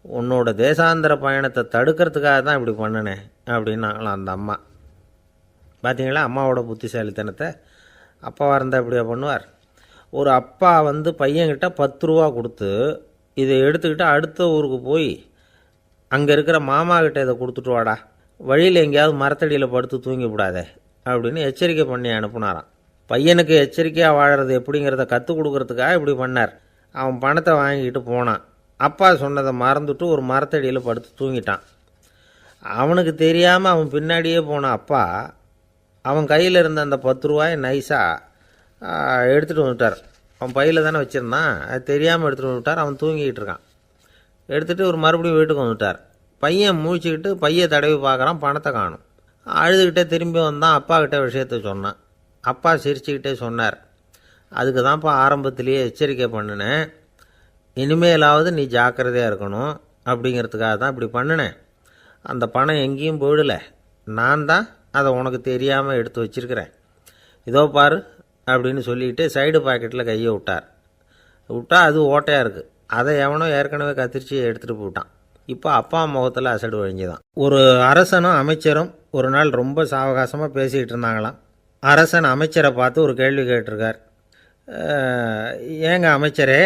உன்னோட தேசாந்திர பயணத்தை தடுக்கிறதுக்காக தான் இப்படி பண்ணினேன் அப்படின்னாங்களாம் அந்த அம்மா. பார்த்தீங்களா அம்மாவோட புத்திசாலித்தனத்தை? அப்பாவாக இருந்தால் இப்படியா பண்ணுவார்? ஒரு அப்பா வந்து பையன்கிட்ட 10 ரூபா கொடுத்து இதை எடுத்துக்கிட்டு அடுத்த ஊருக்கு போய் அங்கே இருக்கிற மாமா கிட்ட இதை கொடுத்துட்டு வாடா, வழியில் எங்கேயாவது மரத்தடியில் படுத்து தூங்கி விடாதே அப்படின்னு எச்சரிக்கை பண்ணி அனுப்புனாராம். பையனுக்கு எச்சரிக்கையாக வாழறது எப்படிங்கிறத கற்றுக் கொடுக்கறதுக்காக இப்படி பண்ணார். அவன் பணத்தை வாங்கிக்கிட்டு போனான். அப்பா சொன்னதை மறந்துட்டு ஒரு மரத்தடியில் படுத்து தூங்கிட்டான். அவனுக்கு தெரியாமல் அவன் பின்னாடியே போன அப்பா அவன் கையில் இருந்த அந்த 10 ரூபாயை நைஸாக எடுத்துகிட்டு வந்துட்டார். அவன் பையில் தானே வச்சுருந்தான், அது தெரியாமல் எடுத்துகிட்டு வந்துட்டார். அவன் தூங்கிக்கிட்டு இருக்கான். எடுத்துகிட்டு ஒரு மறுபடியும் வீட்டுக்கு வந்துட்டார். பையன் முழிச்சுக்கிட்டு பையை தடவி பார்க்குறான், பணத்தை காணும். அழுதுகிட்டே திரும்பி வந்தான். அப்பா கிட்ட விஷயத்த சொன்னான். அப்பா சிரிச்சுக்கிட்டே சொன்னார், அதுக்கு தான்ப்பா ஆரம்பத்திலேயே எச்சரிக்கை பண்ணினேன், இனிமேலாவது நீ ஜாக்கிரதையாக இருக்கணும் அப்படிங்கிறதுக்காக தான் இப்படி பண்ணினேன். அந்த பணம் எங்கேயும் போயிடலை, நான் தான் அதை உனக்கு தெரியாமல் எடுத்து வச்சிருக்கிறேன். இதோ பாரு அப்படின்னு சொல்லிக்கிட்டு சைடு பாக்கெட்டில் கையை விட்டா அது ஓட்டையாக இருக்குது. அதை எவனோ ஏற்கனவே கத்திரிச்சு எடுத்துகிட்டு போட்டான். இப்போ அப்பா முகத்தில் அசடு வழிஞ்சுதான். ஒரு அரசனும் அமைச்சரும் ஒரு நாள் ரொம்ப சாவகாசமாக பேசிக்கிட்டு இருந்தாங்களாம். அரசன் அமைச்சரை பார்த்து ஒரு கேள்வி கேட்டிருக்கார். ஏங்க அமைச்சரே,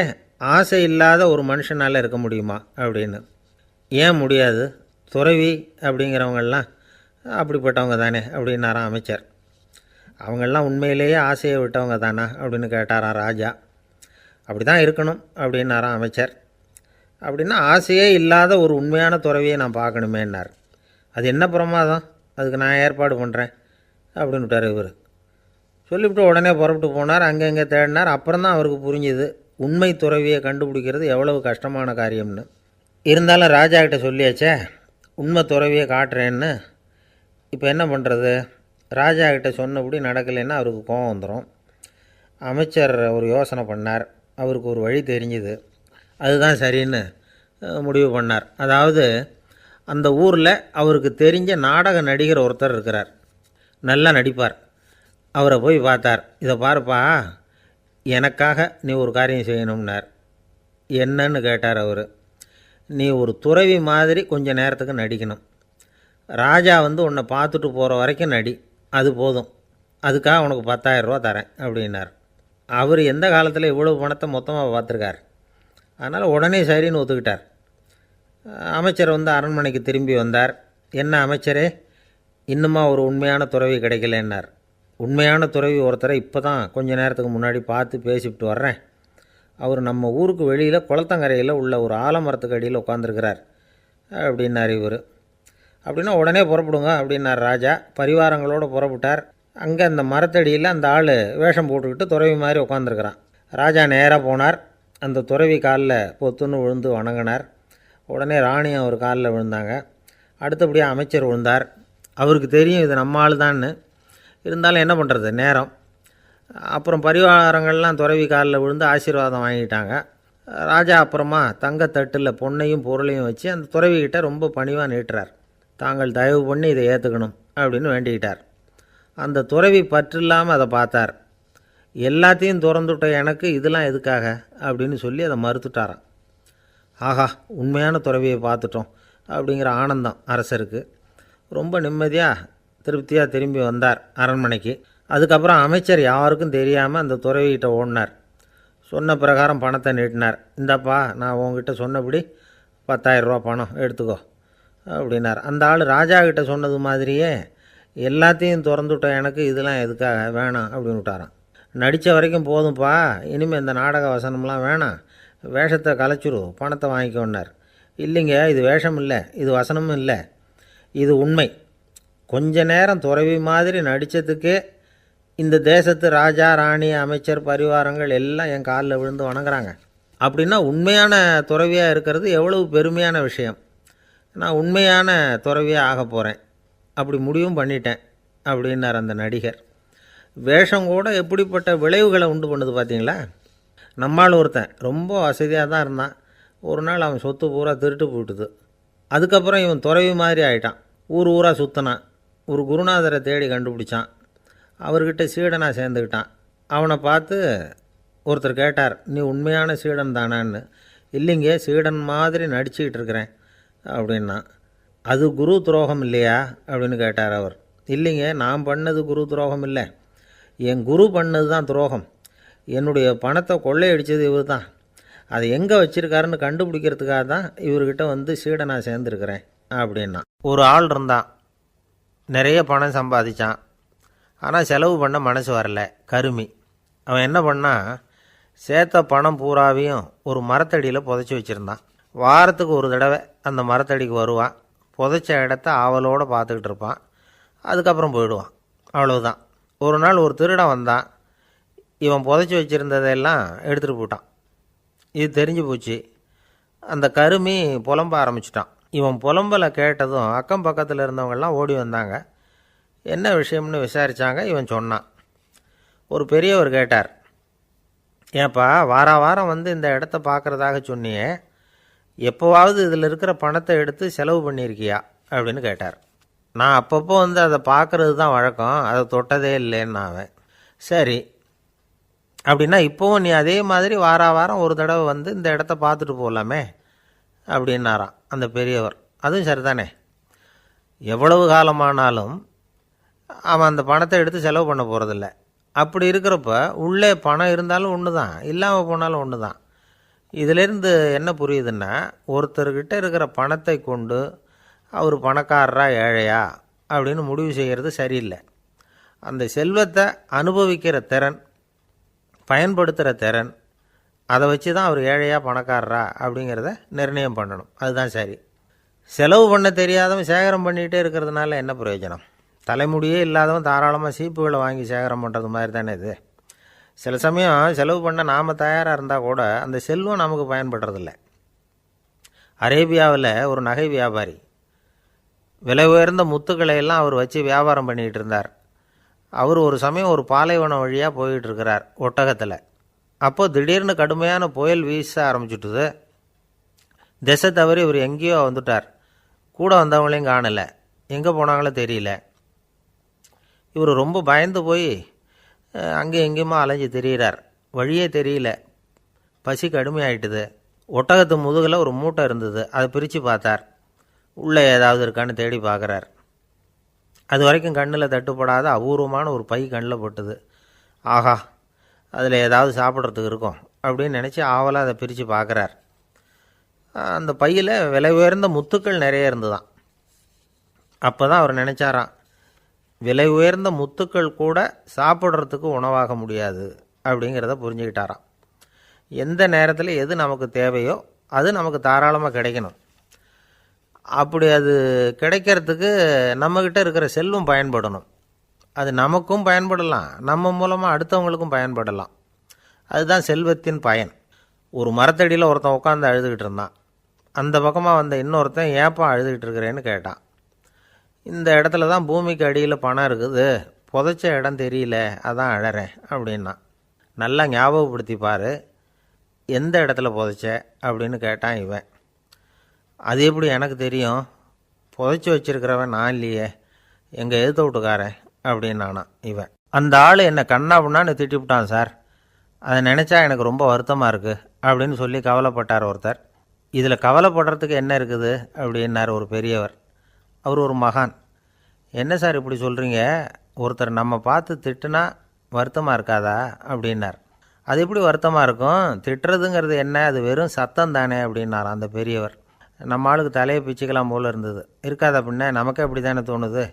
ஆசை இல்லாத ஒரு மனுஷனால் இருக்க முடியுமா அப்படின்னு. ஏன் முடியாது, துறவி அப்படிங்கிறவங்கெல்லாம் அப்படிப்பட்டவங்க தானே அப்படின்னாராம் அமைச்சர். அவங்கெல்லாம் உண்மையிலேயே ஆசையை விட்டவங்க தானா அப்படின்னு கேட்டாராம் ராஜா. அப்படி தான் இருக்கணும் அப்படின்னாராம் அமைச்சர். அப்படின்னா ஆசையே இல்லாத ஒரு உண்மையான துறவியை நான் பார்க்கணுமேன்னார். அது என்ன பிரமாதம், அதுக்கு நான் ஏற்பாடு பண்ணுறேன் அப்படின்னு விட்டார் இவர். சொல்லிவிட்டு உடனே புறப்பட்டு போனார். அங்கே தேடினார். அப்புறம் தான் அவருக்கு புரிஞ்சுது உண்மை துறவியை கண்டுபிடிக்கிறது எவ்வளவு கஷ்டமான காரியம்னு. இருந்தாலும் ராஜா கிட்ட சொல்லியாச்சே உண்மை துறவியை காட்டுறேன்னு. இப்போ என்ன பண்ணுறது? ராஜா கிட்ட சொன்னபடி நடக்கலைன்னா அவருக்கு கோபம் வந்துடும். அமைச்சர் ஒரு யோசனை பண்ணார். அவருக்கு ஒரு வழி தெரிஞ்சுது. அதுதான் சரின்னு முடிவு பண்ணார். அதாவது அந்த ஊரில் அவருக்கு தெரிஞ்ச நாடக நடிகர் ஒருத்தர் இருக்கிறார், நல்லா நடிப்பார். அவரை போய் பார்த்தார். இதை பாருப்பா, எனக்காக நீ ஒரு காரியம் செய்யணும்னார். என்னன்னு கேட்டார் அவர். நீ ஒரு துறவி மாதிரி கொஞ்சம் நேரத்துக்கு நடிக்கணும். ராஜா வந்து உன்னை பார்த்துட்டு போகிற வரைக்கும் நடி, அது போதும். அதுக்காக உனக்கு 10,000 ரூபா தரேன் அப்படின்னார். அவர் எந்த காலத்தில் இவ்வளோ பணத்தை மொத்தமாக பார்த்துருக்கார். அதனால் உடனே சரின்னு ஒத்துக்கிட்டார். அமைச்சர் வந்து அரண்மனைக்கு திரும்பி வந்தார். என்ன அமைச்சரே, இன்னுமா ஒரு உண்மையான துறவி கிடைக்கலன்னார். உண்மையான துறவி ஒருத்தரை இப்போ தான் கொஞ்ச நேரத்துக்கு முன்னாடி பார்த்து பேசிவிட்டு வர்றேன். அவர் நம்ம ஊருக்கு வெளியில் குளத்தங்கரையில் உள்ள ஒரு ஆலமரத்துக்கு அடியில் உட்காந்துருக்கிறார் அப்படின்னார் இவர். அப்படின்னா உடனே புறப்படுங்க அப்படின்னார் ராஜா. பரிவாரங்களோடு புறப்பட்டார். அங்கே அந்த மரத்தடியில் அந்த ஆள் வேஷம் போட்டுக்கிட்டு துறவி மாதிரி உட்காந்துருக்கிறான். ராஜா நேராக போனார். அந்த துறவி காலில் பொத்துன்னு விழுந்து வணங்கினார். உடனே ராணியும் அவர் காலில் விழுந்தாங்க. அடுத்தபடியாக அமைச்சர் விழுந்தார். அவருக்கு தெரியும் இது நம்ம ஆள் தான்னு. இருந்தாலும் என்ன பண்ணுறது, நேரம். அப்புறம் பரிவாரங்கள்லாம் துறவி காலில் விழுந்து ஆசீர்வாதம் வாங்கிட்டாங்க. ராஜா அப்புறமா தங்கத்தட்டில் பொன்னையும் பொருளையும் வச்சு அந்த துறவிக்கிட்ட ரொம்ப பணிவாக நீட்டுறார். தாங்கள் தயவு பண்ணி இதை ஏற்றுக்கணும் அப்படின்னு வேண்டிக்கிட்டார். அந்த துறவி பற்றில்லாமல் அதை பார்த்தார். எல்லாத்தையும் திறந்துவிட்ட எனக்கு இதெல்லாம் எதுக்காக அப்படின்னு சொல்லி அதை மறுத்துட்டாராம். ஆஹா, உண்மையான துறவியை பார்த்துட்டோம் அப்படிங்கிற ஆனந்தம் அரசருக்கு. ரொம்ப நிம்மதியாக திருப்தியாக திரும்பி வந்தார் அரண்மனைக்கு. அதுக்கப்புறம் அமைச்சர் யாருக்கும் தெரியாமல் அந்த துறவிகிட்ட ஓடினார். சொன்ன பிரகாரம் பணத்தை நீட்டினார். இந்தாப்பா, நான் உங்ககிட்ட சொன்னபடி 10,000 ரூபா பணம் எடுத்துக்கோ அப்படின்னார். அந்த ஆள் ராஜா கிட்ட சொன்னது மாதிரியே எல்லாத்தையும் திறந்துவிட்ட எனக்கு இதெல்லாம் எதுக்காக வேணாம் அப்படின்னு விட்டாரான். நடித்த வரைக்கும் போதும்ப்பா, இனிமேல் இந்த நாடக வசனம்லாம் வேணாம், வேஷத்தை கலைச்சிரு, பணத்தை வாங்கிக்கோன்னார். இல்லைங்க, இது வேஷம் இல்லை, இது வசனமும் இல்லை, இது உண்மை. கொஞ்ச நேரம் துறவி மாதிரி நடித்ததுக்கே இந்த தேசத்து ராஜா, ராணி, அமைச்சர், பரிவாரங்கள் எல்லாம் என் காலில் விழுந்து வணங்குறாங்க. அப்படின்னா உண்மையான துறவியாக இருக்கிறது எவ்வளவு பெருமையான விஷயம். நான் உண்மையான துறவியாக ஆக போகிறேன், அப்படி முடிவும் பண்ணிட்டேன் அப்படின்னார் அந்த நடிகர். வேஷம் கூட எப்படிப்பட்ட விளைவுகளை உண்டு பண்ணுது பார்த்தீங்களா. நம்மால் ஒருத்தன் ரொம்ப வசதியாக தான் இருந்தான். ஒரு நாள் அவன் சொத்து பூரா திருட்டு போயிட்டுது. அதுக்கப்புறம் இவன் துறவி மாதிரி ஆகிட்டான். ஊர் ஊராக சுற்றினான். ஒரு குருநாதரை தேடி கண்டுபிடிச்சான். அவர்கிட்ட சீடனாக சேர்ந்துக்கிட்டான். அவனை பார்த்து ஒருத்தர் கேட்டார், நீ உண்மையான சீடன் தானான்னு. இல்லைங்க, சீடன் மாதிரி நடிச்சுக்கிட்டு இருக்கிறேன் அப்படின்னா. அது குரு துரோகம் இல்லையா அப்படின்னு கேட்டார் அவர். இல்லைங்க, நான் பண்ணது குரு துரோகம் இல்லை, என் குரு பண்ணது தான் துரோகம். என்னுடைய பணத்தை கொள்ளையடித்தது இவர் தான். அதை எங்கே வச்சுருக்காருன்னு கண்டுபிடிக்கிறதுக்காக தான் இவர்கிட்ட வந்து சீடனாக சேர்ந்துருக்கிறேன் அப்படின்னா. ஒரு ஆள் இருந்தான், நிறைய பணம் சம்பாதிச்சான். ஆனால் செலவு பண்ண மனசு வரல, கருமி. அவன் என்ன பண்ணான், சேர்த்த பணம் பூராவையும் ஒரு மரத்தடியில் புதைச்சி வச்சுருந்தான். வாரத்துக்கு ஒரு தடவை அந்த மரத்தடிக்கு வருவான், புதைச்ச இடத்த ஆவலோடு பார்த்துக்கிட்டு இருப்பான், அதுக்கப்புறம் போயிடுவான். அவ்வளவுதான். ஒரு நாள் ஒரு திருடன் வந்தான், இவன் புதைச்சி வச்சுருந்ததெல்லாம் எடுத்துகிட்டு போட்டான். இது தெரிஞ்சு போச்சு. அந்த கருமி புலம்ப ஆரம்பிச்சிட்டான். இவன் புலம்பலை கேட்டதும் அக்கம் பக்கத்தில் இருந்தவங்கெல்லாம் ஓடி வந்தாங்க. என்ன விஷயம்னு விசாரித்தாங்க. இவன் சொன்னான். ஒரு பெரியவர் கேட்டார், ஏன்ப்பா வாரம் வந்து இந்த இடத்த பார்க்குறதாக சொன்னியே, எப்போவாவது இதில் இருக்கிற பணத்தை எடுத்து செலவு பண்ணியிருக்கியா அப்படின்னு கேட்டார். நான் அப்பப்போ வந்து அதை பார்க்குறது தான் வழக்கம், அதை தொட்டதே இல்லைன்னு அவன். சரி, அப்படின்னா இப்போவும் நீ அதே மாதிரி வாரம் ஒரு தடவை வந்து இந்த இடத்த பார்த்துட்டு போகலாமே அப்படின்னாராம் அந்த பெரியவர். அதுவும் சரிதானே, எவ்வளவு காலமானாலும் அவன் அந்த பணத்தை எடுத்து செலவு பண்ண போகிறதில்ல. அப்படி இருக்கிறப்ப உள்ளே பணம் இருந்தாலும் ஒன்று தான், இல்லாமல் போனாலும் ஒன்று தான். இதிலேருந்து என்ன புரியுதுன்னா, ஒருத்தர்கிட்ட இருக்கிற பணத்தை கொண்டு அவர் பணக்காரரா ஏழையா அப்படின்னு முடிவு செய்கிறது சரியில்லை. அந்த செல்வத்தை அனுபவிக்கிற திறன், பயன்படுத்துகிற திறன், அதை வச்சு தான் அவர் ஏழையா பணக்காரரா அப்படிங்கிறத நிர்ணயம் பண்ணணும். அதுதான் சரி. செலவு பண்ண தெரியாதவன் சேகரம் பண்ணிகிட்டே இருக்கிறதுனால என்ன பிரயோஜனம்? தலைமுடியே இல்லாதவன் தாராளமாக சீப்புகளை வாங்கி சேகரம் பண்ணுறது மாதிரி தானே இது. சில சமயம் செலவு பண்ண நாம் தயாராக இருந்தால் கூட அந்த செல்வம் நமக்கு பயன்படுறதில்ல. அரேபியாவில் ஒரு நகை வியாபாரி விலை உயர்ந்த முத்துக்களை எல்லாம் அவர் வச்சு வியாபாரம் பண்ணிகிட்டு இருந்தார். அவர் ஒரு சமயம் ஒரு பாலைவனம் வழியாக போயிட்டு இருக்கிறார் ஒட்டகத்தில். அப்போது திடீர்னு கடுமையான புயல் வீச ஆரம்பிச்சுட்டுது. திசை தவறி இவர் எங்கேயோ வந்துட்டார். கூட வந்தவங்களையும் காணலை, எங்கே போனாங்களோ தெரியல. இவர் ரொம்ப பயந்து போய் அங்கே எங்கேயுமா அலைஞ்சு திரியிறார். வழியே தெரியல, பசி கடுமையாயிட்டுது. ஒட்டகத்து முதுகில் ஒரு மூட்டை இருந்தது, அதை பிரித்து பார்த்தார். உள்ளே ஏதாவது இருக்கான்னு தேடி பார்க்குறார். அது வரைக்கும் கண்ணில் தட்டுப்படாத அபூர்வமான ஒரு பை கண்ணில் பட்டுது. ஆஹா, அதில் ஏதாவது சாப்பிட்றதுக்கு இருக்கும் அப்படின்னு நினச்சி ஆவலாக அதை பிரித்து பார்க்குறார். அந்த பையில் விலை உயர்ந்த முத்துக்கள் நிறைய இருந்துதான். அப்போ தான் அவர் நினச்சாராம், விலை உயர்ந்த முத்துக்கள் கூட சாப்பிட்றதுக்கு உணவாக முடியாது அப்படிங்கிறத புரிஞ்சுக்கிட்டாராம். எந்த நேரத்தில் எது நமக்கு தேவையோ அது நமக்கு தாராளமாக கிடைக்கணும். அப்படி அது கிடைக்கிறதுக்கு நம்மக்கிட்ட இருக்கிற செல்வம் பயன்படணும். அது நமக்கும் பயன்படலாம், நம்ம மூலமாக அடுத்தவங்களுக்கும் பயன்படலாம். அதுதான் செல்வத்தின் பயன். ஒரு மரத்தடியில் ஒருத்தன் உட்காந்து அழுதுகிட்டு இருந்தான். அந்த பக்கமாக வந்த இன்னொருத்தன் ஏப்பா அழுதுகிட்டு இருக்கிறேன்னு கேட்டான். இந்த இடத்துல தான் பூமிக்கு அடியில் பணம் இருக்குது, புதைச்ச இடம் தெரியல, அதான் அழறேன் அப்படின்னா. நல்லா ஞாபகப்படுத்தி பாரு, எந்த இடத்துல புதைச்ச அப்படின்னு கேட்டான் இவன். அது எப்படி எனக்கு தெரியும், புதைச்சி வச்சிருக்கிறவன் நான் இல்லையே, எங்கள் எதிர்த்த வீட்டுக்காரன் அப்படின்னானா இவன். அந்த ஆள் என்னை கண்ணா புண்ணான்னு திட்டிவிட்டான் சார், அதை நினச்சா எனக்கு ரொம்ப வருத்தமாக இருக்குது அப்படின்னு சொல்லி கவலைப்பட்டார் ஒருத்தர். இதில் கவலைப்படுறதுக்கு என்ன இருக்குது அப்படின்னார் ஒரு பெரியவர். அவர் ஒரு மகான். என்ன சார் இப்படி சொல்கிறீங்க, ஒருத்தர் நம்ம பார்த்து திட்டுனா வருத்தமாக இருக்காதா அப்படின்னார். அது எப்படி வருத்தமாக இருக்கும், திட்டுறதுங்கிறது என்ன, அது வெறும் சத்தம் தானே அப்படின்னார் அந்த பெரியவர். நம்ம ஆளுக்கு தலையை பிச்சுக்கலாம் போல் இருந்தது. இருக்காது அப்படின்னா நமக்கே அப்படி தானே தோணுது.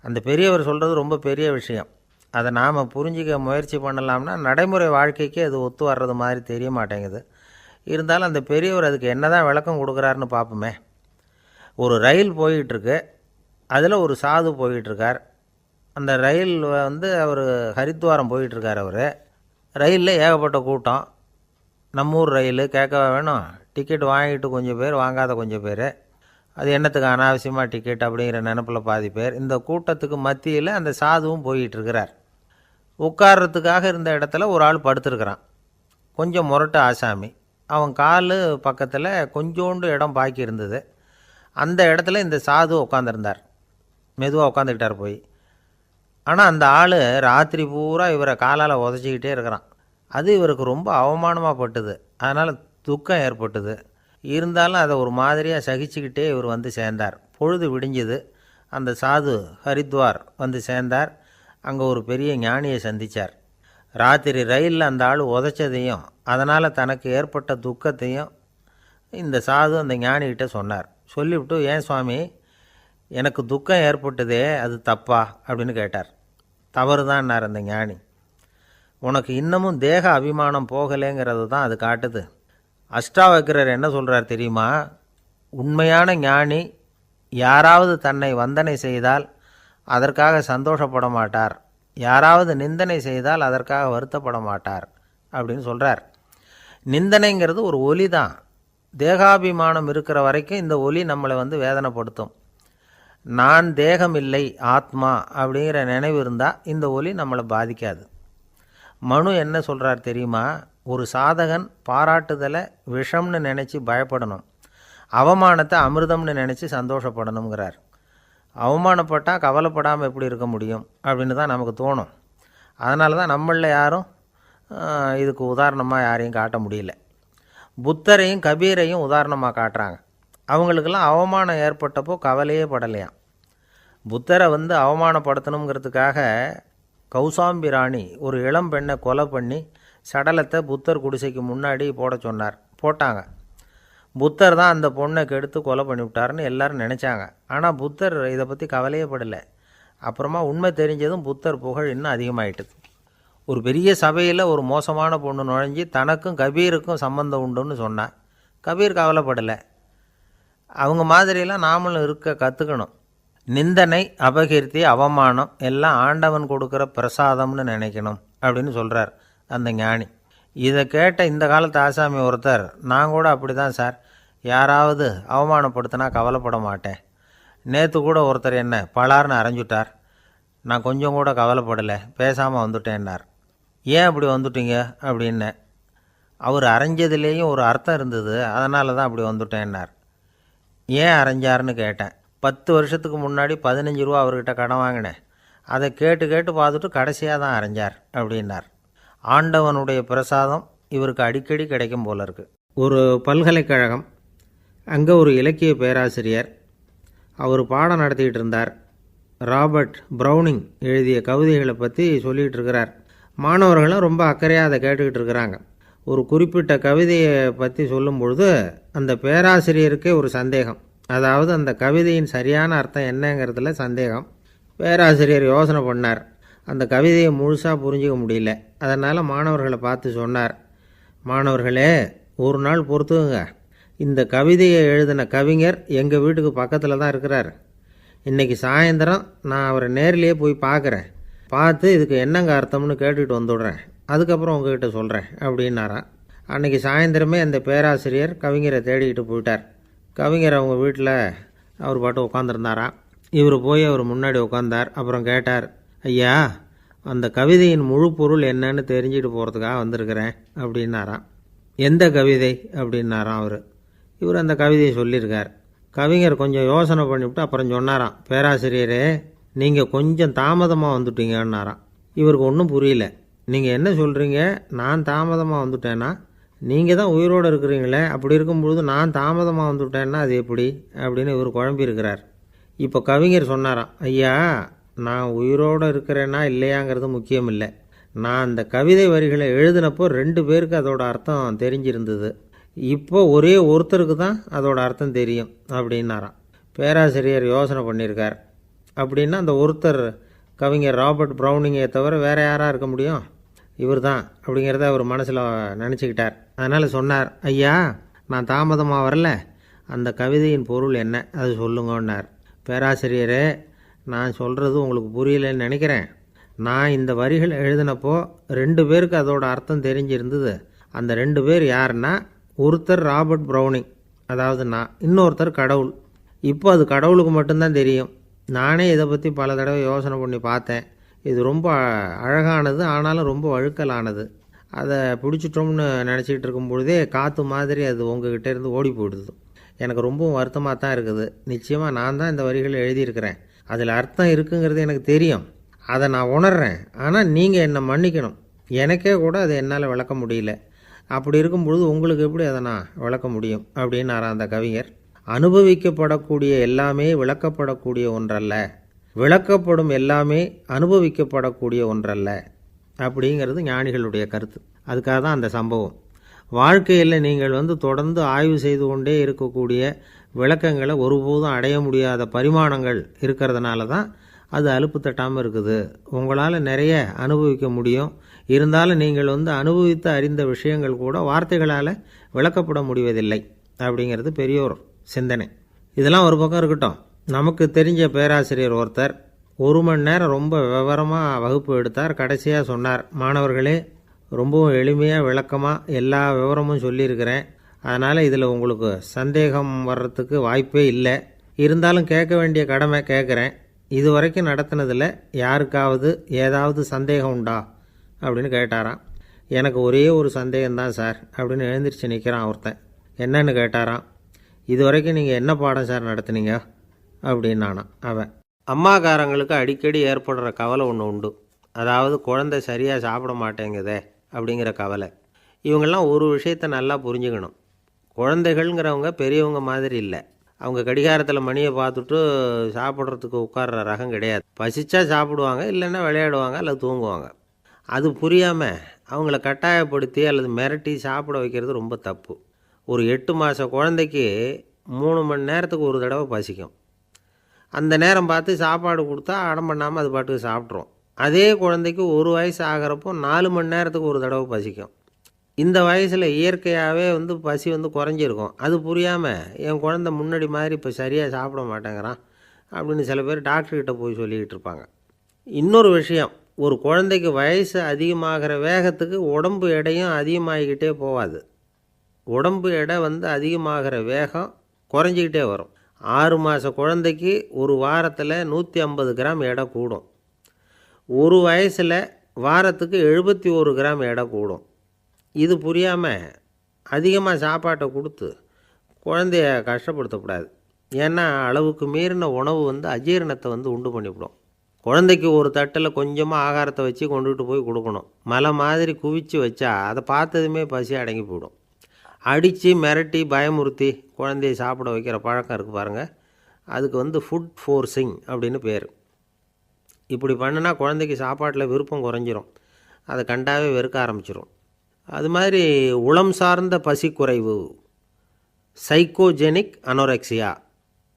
அந்த பெரியவர் சொல்கிறது ரொம்ப பெரிய விஷயம். அதை நாம் புரிஞ்சிக்க முயற்சி பண்ணலாம்னா நடைமுறை வாழ்க்கைக்கு அது ஒத்து வர்றது மாதிரி தெரிய மாட்டேங்குது. இருந்தாலும் அந்த பெரியவர் அதுக்கு என்ன தான் விளக்கம் கொடுக்குறாருன்னு பார்ப்போமே. ஒரு ரயில் போயிட்டுருக்கு, அதில் ஒரு சாது போயிட்டுருக்கார். அந்த ரயில் வந்து அவர் ஹரித்வாரம் போயிட்டுருக்கார். அவர் ரயிலில் ஏகப்பட்ட கூட்டம். நம்ம ஊர் ரயில் கேட்கவா வேணும், டிக்கெட் வாங்கிட்டு கொஞ்சம் பேர், வாங்காத கொஞ்சம் பேர். அது என்னத்துக்கு அனாவசியமாக டிக்கெட் அப்படிங்கிற நினப்பில் பாதி பேர். இந்த கூட்டத்துக்கு மத்தியில் அந்த சாதுவும் போயிட்டுருக்கிறார். உட்கார்றதுக்காக இருந்த இடத்துல ஒரு ஆள் படுத்துருக்கிறான், கொஞ்சம் முரட்டு ஆசாமி. அவன் கால் பக்கத்தில் கொஞ்சோண்டு இடம் பாக்கி இருந்தது. அந்த இடத்துல இந்த சாது உட்காந்துருந்தார். மெதுவாக உட்காந்துக்கிட்டார் போய். ஆனால் அந்த ஆள் ராத்திரி பூரா இவரை காலால் உதச்சிக்கிட்டே இருக்கிறான். அது இவருக்கு ரொம்ப அவமானமாக பட்டுது. அதனால் துக்கம் ஏற்பட்டுது. இருந்தாலும் அதை ஒரு மாதிரியாக சகிச்சுக்கிட்டே இவர் வந்து சேர்ந்தார். பொழுது விடிஞ்சுது. அந்த சாது ஹரித்வார் வந்து சேர்ந்தார். அங்கே ஒரு பெரிய ஞானியை சந்தித்தார். ராத்திரி ரயிலில் அந்த ஆள் உதைச்சதையும் அதனால் தனக்கு ஏற்பட்ட துக்கத்தையும் இந்த சாது அந்த ஞானிகிட்ட சொன்னார். சொல்லிவிட்டு, ஏன் சுவாமி, எனக்கு துக்கம் ஏற்பட்டதே அது தப்பா அப்படின்னு கேட்டார். தவறு தான்னார் அந்த ஞானி. உனக்கு இன்னமும் தேக அபிமானம் போகலைங்கிறது தான் அது காட்டுது. அஷ்டாவக்கிரர் என்ன சொல்கிறார் தெரியுமா? உண்மையான ஞானி யாராவது தன்னை வந்தனை செய்தால் அதற்காக சந்தோஷப்பட மாட்டார், யாராவது நிந்தனை செய்தால் அதற்காக வருத்தப்பட மாட்டார் அப்படின்னு சொல்கிறார். நிந்தனைங்கிறது ஒரு ஒலி தான். தேகாபிமானம் இருக்கிற வரைக்கும் இந்த ஒலி நம்மளை வந்து வேதனைப்படுத்தும். நான் தேகம் இல்லை, ஆத்மா அப்படிங்கிற நினைவு இருந்தால் இந்த ஒலி நம்மளை பாதிக்காது. மனு என்ன சொல்கிறார் தெரியுமா? ஒரு சாதகன் பாராட்டுதலை விஷம்னு நினச்சி பயப்படணும், அவமானத்தை அமிர்தம்னு நினச்சி சந்தோஷப்படணுங்கிறார். அவமானப்பட்டால் கவலைப்படாமல் எப்படி இருக்க முடியும் அப்படின்னு தான் நமக்கு தோணும். அதனால தான் நம்மளில் யாரும் இதுக்கு உதாரணமாக யாரையும் காட்ட முடியல. புத்தரையும் கபீரையும் உதாரணமாக காட்டுறாங்க. அவங்களுக்கெல்லாம் அவமானம் ஏற்பட்டப்போ கவலையே படலையாம். புத்தரை வந்து அவமானப்படுத்தணுங்கிறதுக்காக கௌசாம்பி ராணி ஒரு இளம் பெண்ணை கொலை பண்ணி சடலத்தை புத்தர் குடிசைக்கு முன்னாடி போட சொன்னார். போட்டாங்க. புத்தர் தான் அந்த பொண்ணை கெடுத்து கொலை பண்ணிவிட்டாருன்னு எல்லாரும் நினச்சாங்க. ஆனால் புத்தர் இதை பற்றி கவலையே படலை. அப்புறமா உண்மை தெரிஞ்சதும் புத்தர் புகழ் இன்னும் அதிகமாகிட்டுது. ஒரு பெரிய சபையில் ஒரு மோசமான பொண்ணு நுழைஞ்சி தனக்கும் கபீருக்கும் சம்பந்தம் உண்டுன்னு சொன்னான். கபீர் கவலைப்படலை. அவங்க மாதிரியெல்லாம் நாமளும் இருக்க கற்றுக்கணும். நிந்தனை, அபகீர்த்தி, அவமானம் எல்லாம் ஆண்டவன் கொடுக்குற பிரசாதம்னு நினைக்கணும் அப்படின்னு சொல்கிறார் அந்த ஞானி. இதை கேட்ட இந்த காலத்து ஆசாமி ஒருத்தர், நான் கூட அப்படி தான் சார், யாராவது அவமானப்படுத்தினா கவலைப்பட மாட்டேன். நேற்று கூட ஒருத்தர் என்ன பலார்னு அரைஞ்சுட்டார், நான் கொஞ்சம் கூட கவலைப்படலை, பேசாமல் வந்துட்டேன்னார். ஏன் அப்படி வந்துட்டீங்க அப்படின்னு. அவர் அரைஞ்சதுலேயும் ஒரு அர்த்தம் இருந்தது, அதனால தான் அப்படி வந்துட்டேன்னார். ஏன் அரைஞ்சாருன்னு கேட்டேன். 10 வருஷத்துக்கு முன்னாடி 15 ரூபா அவர்கிட்ட கடன் வாங்கினேன், அதை கேட்டு கேட்டு பார்த்துட்டு கடைசியாக தான் அரைஞ்சார் அப்படின்னார். ஆண்டவனுடைய பிரசாதம் இவருக்கு அடிக்கடி கிடைக்கும் போல இருக்குது. ஒரு பல்கலைக்கழகம், அங்கே ஒரு இலக்கிய பேராசிரியர், அவர் பாடம் நடத்திக்கிட்டு இருந்தார். ராபர்ட் ப்ரௌனிங் எழுதிய கவிதைகளை பற்றி சொல்லிகிட்டு இருக்கிறார். மாணவர்களும் ரொம்ப அக்கறையாக அதை கேட்டுக்கிட்டு இருக்கிறாங்க. ஒரு குறிப்பிட்ட கவிதையை பற்றி சொல்லும் பொழுது அந்த பேராசிரியருக்கே ஒரு சந்தேகம். அதாவது அந்த கவிதையின் சரியான அர்த்தம் என்னங்கிறதுல சந்தேகம். பேராசிரியர் யோசனை பண்ணார். அந்த கவிதையை முழுசாக புரிஞ்சிக்க முடியல. அதனால் மாணவர்களை பார்த்து சொன்னார், மாணவர்களே, ஒரு நாள் பொறுத்துங்க, இந்த கவிதையை எழுதின கவிஞர் எங்கள் வீட்டுக்கு பக்கத்தில் தான் இருக்கிறார். இன்றைக்கி சாயந்தரம் நான் அவரை நேரிலேயே போய் பார்க்குறேன், பார்த்து இதுக்கு என்னங்க அர்த்தம்னு கேட்டுக்கிட்டு வந்துவிடுறேன், அதுக்கப்புறம் உங்ககிட்ட சொல்கிறேன் அப்படின்னாராம். அன்றைக்கி சாயந்தரமே அந்த பேராசிரியர் கவிஞரை தேடிக்கிட்டு போயிட்டார். கவிஞர் அவங்க வீட்டில் அவர் பாட்டு உட்காந்துருந்தாராம். இவர் போய் அவர் முன்னாடி உட்காந்தார். அப்புறம் கேட்டார், ஐயா, அந்த கவிதையின் முழு பொருள் என்னன்னு தெரிஞ்சுட்டு போகிறதுக்காக வந்திருக்கிறேன் அப்படின்னாராம். எந்த கவிதை அப்படின்னாராம் அவர். இவர் அந்த கவிதையை சொல்லியிருக்கார். கவிஞர் கொஞ்சம் யோசனை பண்ணிவிட்டு அப்புறம் சொன்னாராம், பேராசிரியரே, நீங்கள் கொஞ்சம் தாமதமாக வந்துட்டீங்கன்னாராம். இவருக்கு ஒன்றும் புரியல. நீங்கள் என்ன சொல்கிறீங்க? நான் தாமதமாக வந்துட்டேன்னா? நீங்கள் தான் உயிரோடு இருக்கிறீங்களே, அப்படி இருக்கும்பொழுது நான் தாமதமாக வந்துவிட்டேன்னா அது எப்படி அப்படின்னு இவர் குழம்பியிருக்கிறார். இப்போ கவிஞர் சொன்னாராம், ஐயா, நான் உயிரோடு இருக்கிறேன்னா இல்லையாங்கிறது முக்கியம் இல்லை. நான் அந்த கவிதை வரிகளை எழுதினப்போ 2 பேருக்கு அதோட அர்த்தம் தெரிஞ்சிருந்தது. இப்போ ஒரே ஒருத்தருக்கு தான் அதோட அர்த்தம் தெரியும் அப்படின்னாராம். பேராசிரியர் யோசனை பண்ணியிருக்கார். அப்படின்னா அந்த ஒருத்தர் கவிஞர் ராபர்ட் ப்ரௌனிங்கை தவிர வேறு யாராக இருக்க முடியும்? இவர் தான் அப்படிங்கிறத அவர் மனசில் நினச்சிக்கிட்டார். அதனால் சொன்னார், ஐயா, நான் தாமதமாக வரல, அந்த கவிதையின் பொருள் என்ன அது சொல்லுங்கன்னார். பேராசிரியரே, நான் சொல்கிறது உங்களுக்கு புரியலைன்னு நினைக்கிறேன். நான் இந்த வரிகள் எழுதினப்போ 2 பேருக்கு அதோட அர்த்தம் தெரிஞ்சிருந்தது. அந்த 2 பேர் யாருன்னா, ஒருத்தர் ராபர்ட் ப்ரௌனிங், அதாவது நான், இன்னொருத்தர் கடவுள். இப்போ அது கடவுளுக்கு மட்டும்தான் தெரியும். நானே இதை பற்றி பல தடவை யோசனை பண்ணி பார்த்தேன். இது ரொம்ப அழகானது, ஆனாலும் ரொம்ப வழுக்கலானது. அதை பிடிச்சிட்டோம்னு நினச்சிக்கிட்டு இருக்கும் பொழுதே காற்று மாதிரி அது உங்ககிட்ட இருந்து ஓடி போயிடுது. எனக்கு ரொம்பவும் வருத்தமாக தான் இருக்குது. நிச்சயமாக நான் தான் இந்த வரிகளை எழுதியிருக்கிறேன், அதில் அர்த்தம் இருக்குங்கிறது எனக்கு தெரியும். அதை நான் உணர்றேன். ஆனால் நீங்கள் என்னை மன்னிக்கணும். எனக்கே கூட அதை என்னால் விளக்க முடியல. அப்படி இருக்கும்பொழுது உங்களுக்கு எப்படி அதை நான் விளக்க முடியும் அப்படின்னாரா அந்த கவிஞர். அனுபவிக்கப்படக்கூடிய எல்லாமே விளக்கப்படக்கூடிய ஒன்றல்ல, விளக்கப்படும் எல்லாமே அனுபவிக்கப்படக்கூடிய ஒன்றல்ல அப்படிங்கிறது ஞானிகளுடைய கருத்து. அதுக்காக தான் அந்த சம்பவம். வாழ்க்கையில் நீங்கள் தொடர்ந்து ஆய்வு செய்து கொண்டே இருக்கக்கூடிய விளக்கங்களை ஒருபோதும் அடைய முடியாத பரிமாணங்கள் இருக்கிறதுனால தான் அது அலுப்பு தட்டாமல் இருக்குது. உங்களால் நிறைய அனுபவிக்க முடியும், இருந்தாலும் நீங்கள் அனுபவித்து அறிந்த விஷயங்கள் கூட வார்த்தைகளால் விளக்கப்பட முடிவதில்லை அப்படிங்கிறது பெரியோர் சிந்தனை. இதெல்லாம் ஒரு பக்கம் இருக்கட்டும். நமக்கு தெரிஞ்ச பேராசிரியர் ஒருத்தர் 1 மணி நேரம் ரொம்ப விவரமாக வகுப்பு எடுத்தார். கடைசியாக சொன்னார், மாணவர்களே, ரொம்பவும் எளிமையாக விளக்கமாக எல்லா விவரமும் சொல்லியிருக்கிறேன். அதனால் இதில் உங்களுக்கு சந்தேகம் வர்றதுக்கு வாய்ப்பே இல்லை. இருந்தாலும் கேட்க வேண்டிய கடமை கேட்குறேன். இது வரைக்கும் நடத்தினதில் யாருக்காவது ஏதாவது சந்தேகம் உண்டா அப்படின்னு கேட்டாராம். எனக்கு ஒரே ஒரு சந்தேகம்தான் சார் அப்படின்னு எழுந்திரிச்சு நிற்கிறான் ஒருத்தன். என்னன்னு கேட்டாராம். இது வரைக்கும் நீங்கள் என்ன பாடம் சார் நடத்துனீங்க அப்படின்னானான் அவன். அம்மாக்காரங்களுக்கு அடிக்கடி ஏற்படுற கவலை ஒன்று உண்டு. அதாவது குழந்தை சரியாக சாப்பிட மாட்டேங்குதே அப்படிங்கிற கவலை. இவங்கெல்லாம் ஒரு விஷயத்தை நல்லா புரிஞ்சுக்கணும். குழந்தைகள்ங்கிறவங்க பெரியவங்க மாதிரி இல்லை. அவங்க கடிகாரத்தில் மணியை பார்த்துட்டு சாப்பிட்றதுக்கு உட்கார்ற ரகம் கிடையாது. பசிச்சா சாப்பிடுவாங்க, இல்லைன்னா விளையாடுவாங்க அல்லது தூங்குவாங்க. அது புரியாமல் அவங்கள கட்டாயப்படுத்தி அல்லது மிரட்டி சாப்பிட வைக்கிறது ரொம்ப தப்பு. ஒரு 8 மாத குழந்தைக்கு 3 மணி நேரத்துக்கு ஒரு தடவை பசிக்கும். அந்த நேரம் பார்த்து சாப்பாடு கொடுத்தா அடம் பண்ணாமல் அது பாட்டுக்கு சாப்பிட்றோம். அதே குழந்தைக்கு 1 வயசு ஆகிறப்போ 4 மணி நேரத்துக்கு ஒரு தடவை பசிக்கும். இந்த வயசில் இயற்கையாகவே பசி குறைஞ்சிருக்கும். அது புரியாமல் என் குழந்தை முன்னாடி மாதிரி இப்போ சரியாக சாப்பிட மாட்டேங்கிறான் அப்படின்னு சில பேர் டாக்டர்கிட்ட போய் சொல்லிக்கிட்டு இருப்பாங்க. இன்னொரு விஷயம், ஒரு குழந்தைக்கு வயசு அதிகமாகிற வேகத்துக்கு உடம்பு எடையும் அதிகமாகிக்கிட்டே போகாது. உடம்பு எடை அதிகமாகிற வேகம் குறைஞ்சிக்கிட்டே வரும். 6 மாத குழந்தைக்கு ஒரு வாரத்தில் 150 கிராம் எடை கூடும். ஒரு வயசில் வாரத்துக்கு 71 கிராம் எடை கூடும். இது புரியாமல் அதிகமாக சாப்பாட்டை கொடுத்து குழந்தைய கஷ்டப்படுத்தக்கூடாது. ஏன்னா அளவுக்கு மீறின உணவு அஜீரணத்தை உண்டு பண்ணிவிடும். குழந்தைக்கு ஒரு தட்டில் கொஞ்சமாக ஆகாரத்தை வச்சு கொண்டுகிட்டு போய் கொடுக்கணும். மலை மாதிரி குவிச்சு வச்சா அதை பார்த்ததுமே பசி அடங்கி போயிடும். அடித்து மிரட்டி பயமுறுத்தி குழந்தைய சாப்பிட வைக்கிற பழக்கம் இருக்குது பாருங்கள். அதுக்கு ஃபுட் ஃபோர்ஸிங் அப்படின்னு பேர். இப்படி பண்ணினா குழந்தைக்கு சாப்பாட்டில் விருப்பம் குறைஞ்சிரும். அதை கண்டாவே வெறுக்க ஆரம்பிச்சிடும். அது மாதிரி உளம் சார்ந்த பசி குறைவு, சைக்கோஜெனிக் அனோரெக்சியா,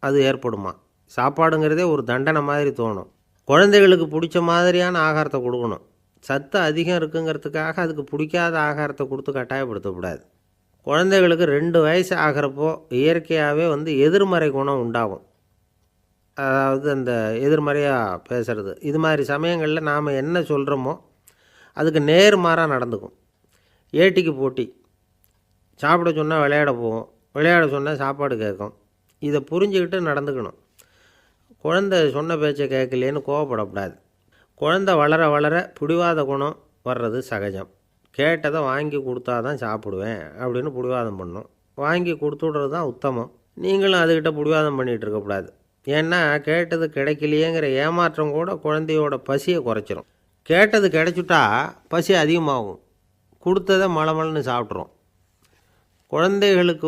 அது ஏற்படுமா. சாப்பாடுங்கிறதே ஒரு தண்டனை மாதிரி தோணும். குழந்தைகளுக்கு பிடிச்ச மாதிரியான ஆகாரத்தை கொடுக்கணும். சத்து அதிகம் இருக்குங்கிறதுக்காக அதுக்கு பிடிக்காத ஆகாரத்தை கொடுத்து கட்டாயப்படுத்தக்கூடாது. குழந்தைகளுக்கு 2 வயசு ஆகிறப்போ இயற்கையாகவே எதிர்மறை குணம் உண்டாகும். அதாவது அந்த எதிர்மறையாக பேசுகிறது. இது மாதிரி சமயங்களில் நாம் என்ன சொல்கிறோமோ அதுக்கு நேர்மாறாக நடந்துக்கும். ஏட்டிக்கு போட்டி. சாப்பிட சொன்னால் விளையாட போகும், விளையாட சொன்னால் சாப்பாடு கேட்கும். இதை புரிஞ்சுக்கிட்டு நடந்துக்கணும். குழந்தை சொன்ன பேச்சை கேட்கலேன்னு கோவப்படக்கூடாது. குழந்தை வளர வளர பிடிவாத குணம் வர்றது சகஜம். கேட்டதை வாங்கி கொடுத்தா தான் சாப்பிடுவேன் அப்படின்னு பிடிவாதம் பண்ணும். வாங்கி கொடுத்துடுறது தான் உத்தமம். நீங்களும் அதுக்கிட்ட பிடிவாதம் பண்ணிகிட்டு இருக்கக்கூடாது. ஏன்னா கேட்டது கிடைக்கலையேங்கிற ஏமாற்றம் கூட குழந்தையோட பசியை குறைச்சிரும். கேட்டது கிடைச்சிட்டா பசி அதிகமாகும். கொடுத்ததை மலமலன்னு சாப்பிட்றோம். குழந்தைகளுக்கு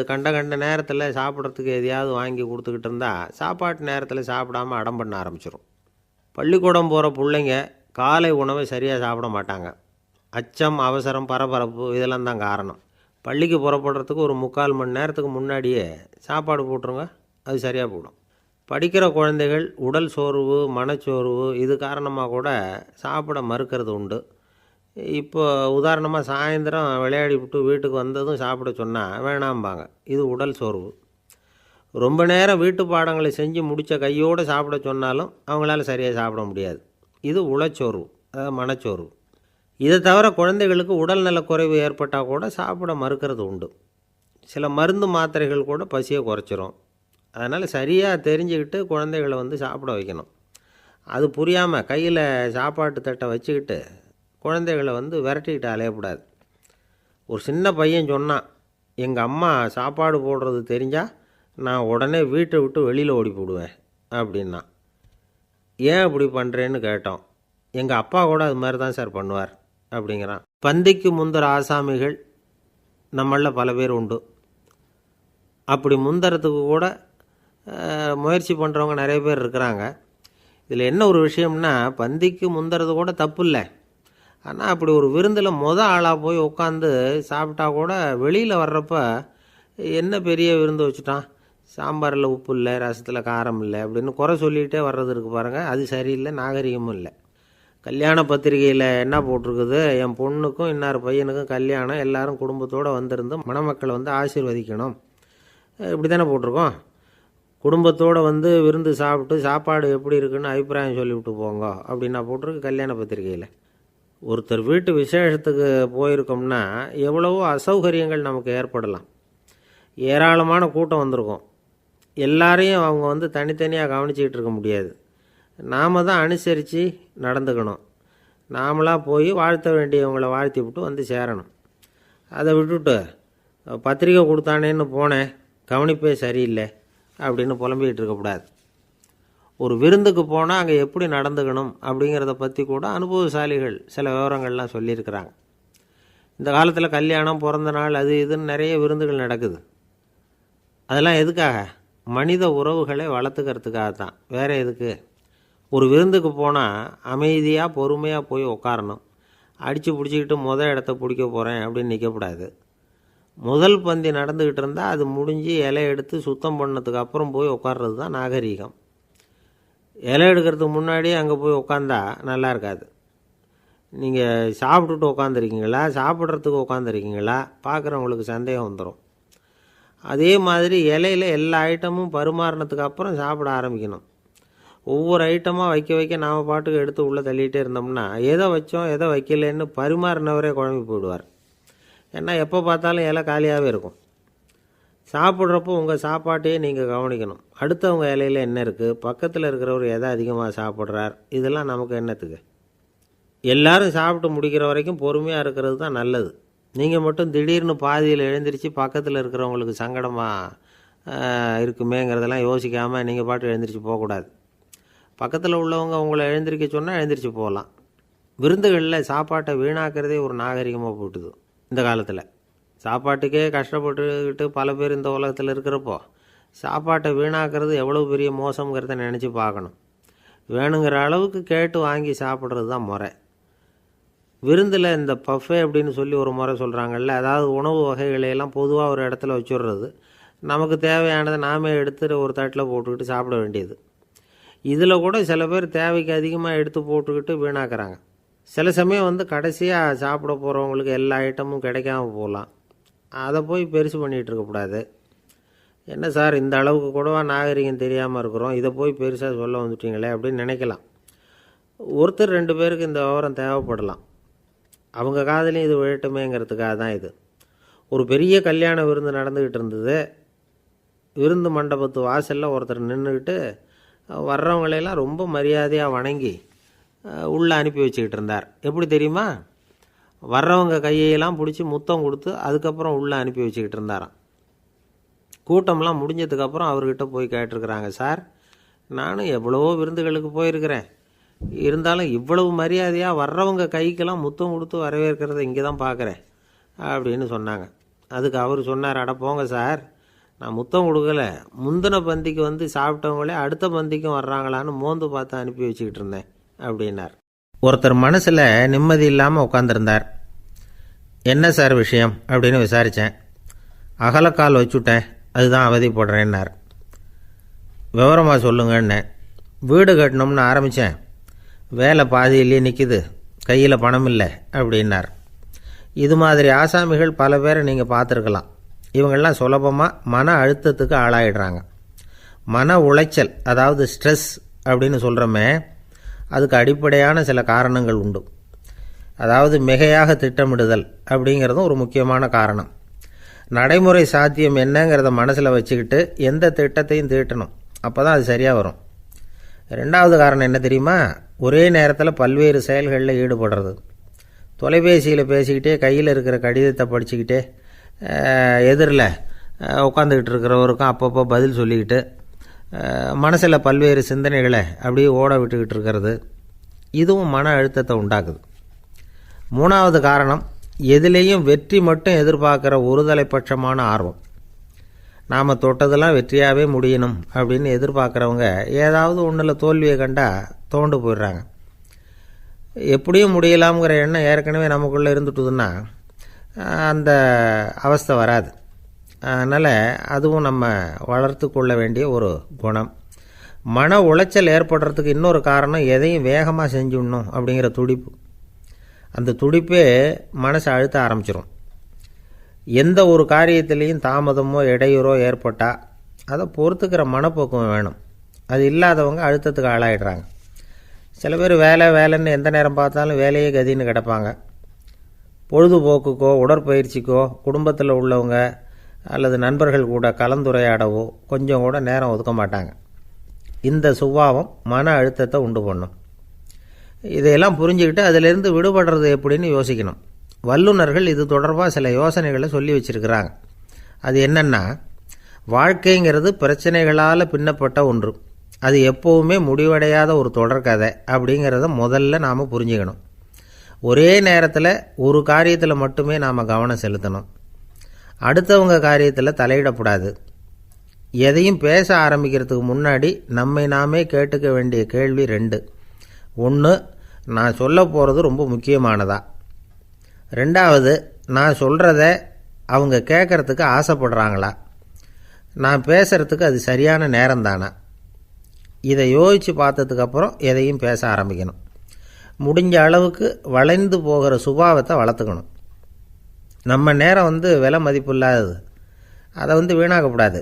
கண்ட நேரத்தில் சாப்பிட்றதுக்கு எதையாவது வாங்கி கொடுத்துக்கிட்டு இருந்தால் சாப்பாட்டு நேரத்தில் சாப்பிடாமல் அடம் பண்ண ஆரம்பிச்சிடும். பள்ளிக்கூடம் போகிற பிள்ளைங்க காலை உணவை சரியாக சாப்பிட மாட்டாங்க. அச்சம், அவசரம், பரபரப்பு இதெல்லாம் தான் காரணம். பள்ளிக்கு புறப்படுறதுக்கு ஒரு 3/4 மணி நேரத்துக்கு முன்னாடியே சாப்பாடு போட்டுருங்க, அது சரியாக போடும். படிக்கிற குழந்தைகள் உடல் சோர்வு, மனச்சோர்வு இது காரணமாக கூட சாப்பிட மறுக்கிறது உண்டு. இப்போ உதாரணமாக சாயந்தரம் விளையாடி விட்டு வீட்டுக்கு வந்ததும் சாப்பிட சொன்னால் வேணாம்பாங்க. இது உடல் சோர்வு. ரொம்ப நேரம் வீட்டு பாடங்களை செஞ்சு முடித்த கையோடு சாப்பிட சொன்னாலும் அவங்களால சரியாக சாப்பிட முடியாது. இது உளச்சோர்வு, அதாவது மனச்சோர்வு. இதை தவிர குழந்தைகளுக்கு உடல் நலக்குறைவு ஏற்பட்டால் கூட சாப்பிட மறுக்கிறது உண்டு. சில மருந்து மாத்திரைகள் கூட பசியை குறைச்சிரும். அதனால் சரியாக தெரிஞ்சுக்கிட்டு குழந்தைகளை சாப்பிட வைக்கணும். அது புரியாமல் கையில் சாப்பாட்டு தட்டை வச்சுக்கிட்டு குழந்தைகளை விரட்டிக்கிட்டு அலையக்கூடாது. ஒரு சின்ன பையன் சொன்னான், எங்கள் அம்மா சாப்பாடு போடுறது தெரிஞ்சால் நான் உடனே வீட்டை விட்டு வெளியில் ஓடி போடுவேன் அப்படின்னா. ஏன் அப்படி பண்ணுறேன்னு கேட்டோம். எங்கள் அப்பா கூட அது மாதிரி தான் சார் பண்ணுவார் அப்படிங்கிறான். பந்திக்கு முந்தர ஆசாமிகள் நம்மளில் பல பேர் உண்டு. அப்படி முந்தறதுக்கு கூட முயற்சி பண்ணுறவங்க நிறைய பேர் இருக்கிறாங்க. இதில் என்ன ஒரு விஷயம்னா, பந்திக்கு முந்துறது கூட தப்பு இல்லை. ஆனால் அப்படி ஒரு விருந்தில் ஆளாக போய் உட்காந்து சாப்பிட்டா கூட வெளியில் வர்றப்ப என்ன பெரிய விருந்து வச்சுட்டான், சாம்பாரில் உப்பு இல்லை, ரசத்தில் காரம் இல்லை அப்படின்னு குறை சொல்லிகிட்டே வர்றது இருக்குது பாருங்கள். அது சரியில்லை, நாகரிகமும் இல்லை. கல்யாண பத்திரிகையில் என்ன போட்டிருக்குது, என் பொண்ணுக்கும் இன்னார் பையனுக்கும் கல்யாணம், எல்லாரும் குடும்பத்தோடு வந்திருந்து மணமக்களை வந்து ஆசீர்வதிக்கணும், இப்படி தானே போட்டிருக்கோம். குடும்பத்தோடு வந்து விருந்து சாப்பிட்டு சாப்பாடு எப்படி இருக்குன்னு அபிப்பிராயம் சொல்லிவிட்டு போங்க அப்படின்னா போட்டிருக்கு கல்யாண பத்திரிகையில். ஒருத்தர் வீட்டு விசேஷத்துக்கு போயிருக்கோம்னா எவ்வளவோ அசௌகரியங்கள் நமக்கு ஏற்படலாம். ஏராளமான கூட்டம் வந்திருக்கும். எல்லாரையும் அவங்க வந்து தனித்தனியாக கவனிச்சிக்கிட்டு இருக்க முடியாது. நாம் தான் அனுசரித்து நடந்துக்கணும். நாமளாக போய் வாழ்த்த வேண்டியவங்களை வாழ்த்தி விட்டு வந்து சேரணும். அதை விட்டுட்டு பத்திரிக்கை கொடுத்தானேன்னு போனேன், கவனிப்பே சரியில்லை அப்படின்னு புலம்பிக்கிட்டு இருக்கக்கூடாது. ஒரு விருந்துக்கு போனால் அங்கே எப்படி நடந்துக்கணும் அப்படிங்கிறத பற்றி கூட அனுபவசாலிகள் சில விவரங்கள்லாம் சொல்லியிருக்கிறாங்க. இந்த காலத்தில் கல்யாணம், பிறந்த நாள், அது இதுன்னு நிறைய விருந்துகள் நடக்குது. அதெல்லாம் எதுக்காக? மனித உறவுகளை வளர்த்துக்கிறதுக்காக தான், வேறு எதுக்கு? ஒரு விருந்துக்கு போனால் அமைதியாக பொறுமையாக போய் உட்காரணும். அடித்து பிடிச்சிக்கிட்டு இடத்த பிடிக்க போகிறேன் அப்படின்னு நிற்கக்கூடாது. முதல் பந்தி நடந்துக்கிட்டு இருந்தால் அது முடிஞ்சு இலை எடுத்து சுத்தம் பண்ணதுக்கு அப்புறம் போய் உட்கார்றது தான் நாகரீகம். இலை எடுக்கிறதுக்கு முன்னாடி அங்கே போய் உட்காந்தா நல்லா இருக்காது. நீங்கள் சாப்பிட்டுட்டு உட்காந்துருக்கீங்களா, சாப்பிட்றதுக்கு உட்காந்துருக்கீங்களா, பார்க்குறவங்களுக்கு சந்தேகம் வந்துடும். அதே மாதிரி இலையில் எல்லா ஐட்டமும் பரிமாறினதுக்கு அப்புறம் சாப்பிட ஆரம்பிக்கணும். ஒவ்வொரு ஐட்டமாக வைக்க வைக்க நாம் பாட்டுக்கு எடுத்து உள்ளே தள்ளிகிட்டே இருந்தோம்னா எதை வச்சோம் எதை வைக்கலன்னு பரிமாறினவரே குழம்பி போயிடுவார். ஏன்னா எப்போ பார்த்தாலும் இலை காலியாகவே இருக்கும். சாப்பிட்றப்போ உங்கள் சாப்பாட்டையே நீங்கள் கவனிக்கணும். அடுத்தவங்க இலையில் என்ன இருக்குது, பக்கத்தில் இருக்கிறவர் எதை அதிகமாக சாப்பிட்றார், இதெல்லாம் நமக்கு என்னத்துக்கு? எல்லோரும் சாப்பிட்டு முடிக்கிற வரைக்கும் பொறுமையாக இருக்கிறது தான் நல்லது. நீங்கள் மட்டும் திடீர்னு பாதியில் எழுந்திரிச்சு பக்கத்தில் இருக்கிறவங்களுக்கு சங்கடமாக இருக்குமேங்கிறதெல்லாம் யோசிக்காமல் நீங்கள் பாட்டு எழுந்திரிச்சு போகக்கூடாது. பக்கத்தில் உள்ளவங்க உங்களை எழுந்திரிக்க சொன்னால் எழுந்திரிச்சு போகலாம். விருந்துகளில் சாப்பாட்டை வீணாக்கிறதே ஒரு நாகரிகமாக போட்டுது இந்த காலத்தில். சாப்பாட்டுக்கே கஷ்டப்பட்டுக்கிட்டு பல பேர் இந்த உலகத்தில் இருக்கிறப்போ சாப்பாட்டை வீணாக்கிறது எவ்வளோ பெரிய மோசங்கிறத நினச்சி பார்க்கணும். வேணுங்கிற அளவுக்கு கேட்டு வாங்கி சாப்பிட்றது தான் முறை. விருந்தில் இந்த பஃபே அப்படின்னு சொல்லி ஒரு முறை சொல்கிறாங்கல்ல, அதாவது உணவு வகைகளையெல்லாம் பொதுவாக ஒரு இடத்துல வச்சுடுறது, நமக்கு தேவையானதை நாமே எடுத்து ஒரு தட்டில் போட்டுக்கிட்டு சாப்பிட வேண்டியது. இதில் கூட சில பேர் தேவைக்கு அதிகமாக எடுத்து போட்டுக்கிட்டு வீணாக்குறாங்க. சில சமயம் வந்து கடைசியாக சாப்பிட போகிறவங்களுக்கு எல்லா ஐட்டமும் கிடைக்காம போகலாம். அதை போய் பெருசு பண்ணிகிட்டு இருக்கக்கூடாது. என்ன சார் இந்த அளவுக்கு கூடவா நாகரிகம் தெரியாமல் இருக்கிறோம், இதை போய் பெருசாக சொல்ல வந்துட்டீங்களே அப்படின்னு நினைக்கலாம். ஒருத்தர் 2 பேருக்கு இந்த விவரம் தேவைப்படலாம். அவங்க காதலையும் இது விழட்டுமேங்கிறதுக்காக தான் இது. ஒரு பெரிய கல்யாண விருந்து நடந்துக்கிட்டு இருந்தது. விருந்து மண்டபத்து வாசலில் ஒருத்தர் நின்றுக்கிட்டு வர்றவங்களையெல்லாம் ரொம்ப மரியாதையாக வணங்கி உள்ளே அனுப்பி வச்சுக்கிட்டு இருந்தார். எப்படி தெரியுமா? வர்றவங்க கையெல்லாம் பிடிச்சி முத்தம் கொடுத்து அதுக்கப்புறம் உள்ளே அனுப்பி வச்சுக்கிட்டு இருந்தாராம். கூட்டம்லாம் முடிஞ்சதுக்கப்புறம் அவர்கிட்ட போய் கேட்டிருக்கிறாங்க, சார் நானும் எவ்வளவோ விருந்துகளுக்கு போயிருக்கிறேன், இருந்தாலும் இவ்வளவு மரியாதையாக வர்றவங்க கைக்கெல்லாம் முத்தம் கொடுத்து வரவேற்கிறத இங்கே தான் பார்க்குறேன் அப்படின்னு சொன்னாங்க. அதுக்கு அவர் சொன்னார், அட போங்க சார், நான் முத்தம் கொடுக்கல, முந்தின பந்திக்கு வந்து சாப்பிட்டவங்களே அடுத்த பந்திக்கும் வர்றாங்களான்னு மோந்து பார்த்து அனுப்பி வச்சுக்கிட்டு இருந்தேன் அப்படின்னார். ஒருத்தர் மனசில் நிம்மதி இல்லாமல் உட்காந்துருந்தார். என்ன சார் விஷயம் அப்படின்னு விசாரித்தேன். அகலக்கால் வச்சுட்டேன், அதுதான் அவதிப்படுறேன்னார். விவரமாக சொல்லுங்கன்னேன். வீடு கட்டணும்னு ஆரம்பித்தேன், வேலை பாதியிலேயே நிற்கிது, கையில் பணம் இல்லை அப்படின்னார். இது மாதிரி ஆசாமிகள் பல பேரை நீங்கள் பார்த்துருக்கலாம். இவங்கெல்லாம் சுலபமாக மன அழுத்தத்துக்கு ஆளாயிடுறாங்க. மன உளைச்சல், அதாவது ஸ்ட்ரெஸ் அப்படின்னு சொல்கிறோமே, அதுக்கு அடிப்படையான சில காரணங்கள் உண்டு. அதாவது மிகையாக திட்டமிடுதல் அப்படிங்கிறதும் ஒரு முக்கியமான காரணம். நடைமுறை சாத்தியம் என்னங்கிறத மனசில் வச்சுக்கிட்டு எந்த திட்டத்தையும் தீட்டணும், அப்போ தான் அது சரியாக வரும். 2வது காரணம் என்ன தெரியுமா? ஒரே நேரத்தில் பல்வேறு செயல்களில் ஈடுபடுறது. தொலைபேசியில் பேசிக்கிட்டே கையில் இருக்கிற கடிதத்தை படிச்சுக்கிட்டே எதிரில் உட்காந்துக்கிட்டு இருக்கிறவருக்கும் அப்பப்போ பதில் சொல்லிக்கிட்டு மனசில் பல்வேறு சிந்தனைகளை அப்படியே ஓட விட்டுக்கிட்டு இருக்கிறது, இதுவும் மன அழுத்தத்தை உண்டாக்குது. மூணாவது காரணம், எதிலேயும் வெற்றி மட்டும் எதிர்பார்க்குற ஒருதலைப்பட்சமான ஆர்வம். நாம் தொட்டதெல்லாம் வெற்றியாகவே முடியணும் அப்படின்னு எதிர்பார்க்குறவங்க ஏதாவது ஒன்றில் தோல்வியை கண்டால் தோண்டு போயிடுறாங்க. எப்படியும் முடியலாம்ங்கிற எண்ணம் ஏற்கனவே நமக்குள்ளே இருந்துட்டுதுன்னா அந்த அவஸ்தை வராது. அதனால் அதுவும் நம்ம வளர்த்து கொள்ள வேண்டிய ஒரு குணம். மன உளைச்சல் ஏற்படுறதுக்கு இன்னொரு காரணம், எதையும் வேகமாக செஞ்சுடணும் அப்படிங்கிற துடிப்பு. அந்த துடிப்பே மனசை அழுத்த ஆரம்பிச்சிடும். எந்த ஒரு காரியத்திலையும் தாமதமோ இடையூறோ ஏற்பட்டால் அதை பொறுத்துக்கிற மனப்போக்கம் வேணும். அது இல்லாதவங்க அழுத்தத்துக்கு ஆளாயிடுறாங்க. சில பேர் வேலைன்னு எந்த நேரம் பார்த்தாலும் வேலையே கதின்னு கிடப்பாங்க. பொழுதுபோக்குக்கோ உடற்பயிற்சிக்கோ குடும்பத்தில் உள்ளவங்க அல்லது நண்பர்கள் கூட கலந்துரையாடவோ கொஞ்சம் கூட நேரம் ஒதுக்க மாட்டாங்க. இந்த சுபாவம் மன அழுத்தத்தை உண்டு பண்ணும். இதையெல்லாம் புரிஞ்சுக்கிட்டு அதிலிருந்து விடுபடுறது எப்படின்னு யோசிக்கணும். வல்லுநர்கள் இது தொடர்பாக சில யோசனைகளை சொல்லி வச்சுருக்கிறாங்க. அது என்னென்னா, வாழ்க்கைங்கிறது பிரச்சனைகளால் பின்னப்பட்ட ஒன்று. அது எப்போவுமே முடிவடையாத ஒரு தொடர்கதை அப்படிங்கிறத முதல்ல நாம் புரிஞ்சுக்கணும். ஒரே நேரத்தில் ஒரு காரியத்தில் மட்டுமே நாம் கவனம் செலுத்தணும். அடுத்தவங்க காரியத்தில் தலையிடக்கூடாது. எதையும் பேச ஆரம்பிக்கிறதுக்கு முன்னாடி நம்மை நாமே கேட்டுக்க வேண்டிய கேள்வி 2. 1, நான் சொல்ல போகிறது ரொம்ப முக்கியமானதா? 2வது, நான் சொல்கிறத அவங்க கேட்குறதுக்கு ஆசைப்படுறாங்களா? நான் பேசுகிறதுக்கு அது சரியான நேரம் தானா? இதை யோசித்து பார்த்ததுக்கப்புறம் எதையும் பேச ஆரம்பிக்கணும். முடிஞ்ச அளவுக்கு வளைந்து போகிற சுபாவத்தை வளர்த்துக்கணும். நம்ம நேரம் விலை மதிப்பு இல்லாதது, அதை வீணாக்கக்கூடாது.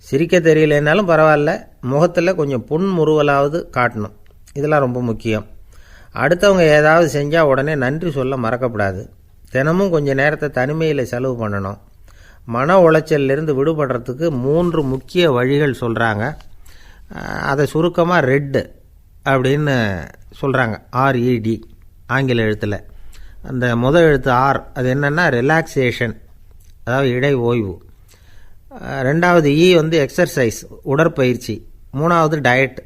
சிரிக்க தெரியலனாலும் பரவாயில்ல, முகத்தில் கொஞ்சம் புன்முறுவலாவது காட்டணும். இதெல்லாம் ரொம்ப முக்கியம். அடுத்தவங்க ஏதாவது செஞ்சால் உடனே நன்றி சொல்ல மறக்கக்கூடாது. தினமும் கொஞ்சம் நேரத்தை தனிமையில் செலவு பண்ணணும். மன உளைச்சலிருந்து விடுபடுறதுக்கு 3 முக்கிய வழிகள் சொல்கிறாங்க. அதை சுருக்கமாக ரெட் அப்படின்னு சொல்கிறாங்க. RED ஆங்கில எழுத்தில். அந்த முதல் எழுத்து R, அது என்னென்னா ரிலாக்ஸேஷன், அதாவது இடை ஓய்வு. 2வது E எக்ஸர்சைஸ், உடற்பயிற்சி. 3வது டயட்,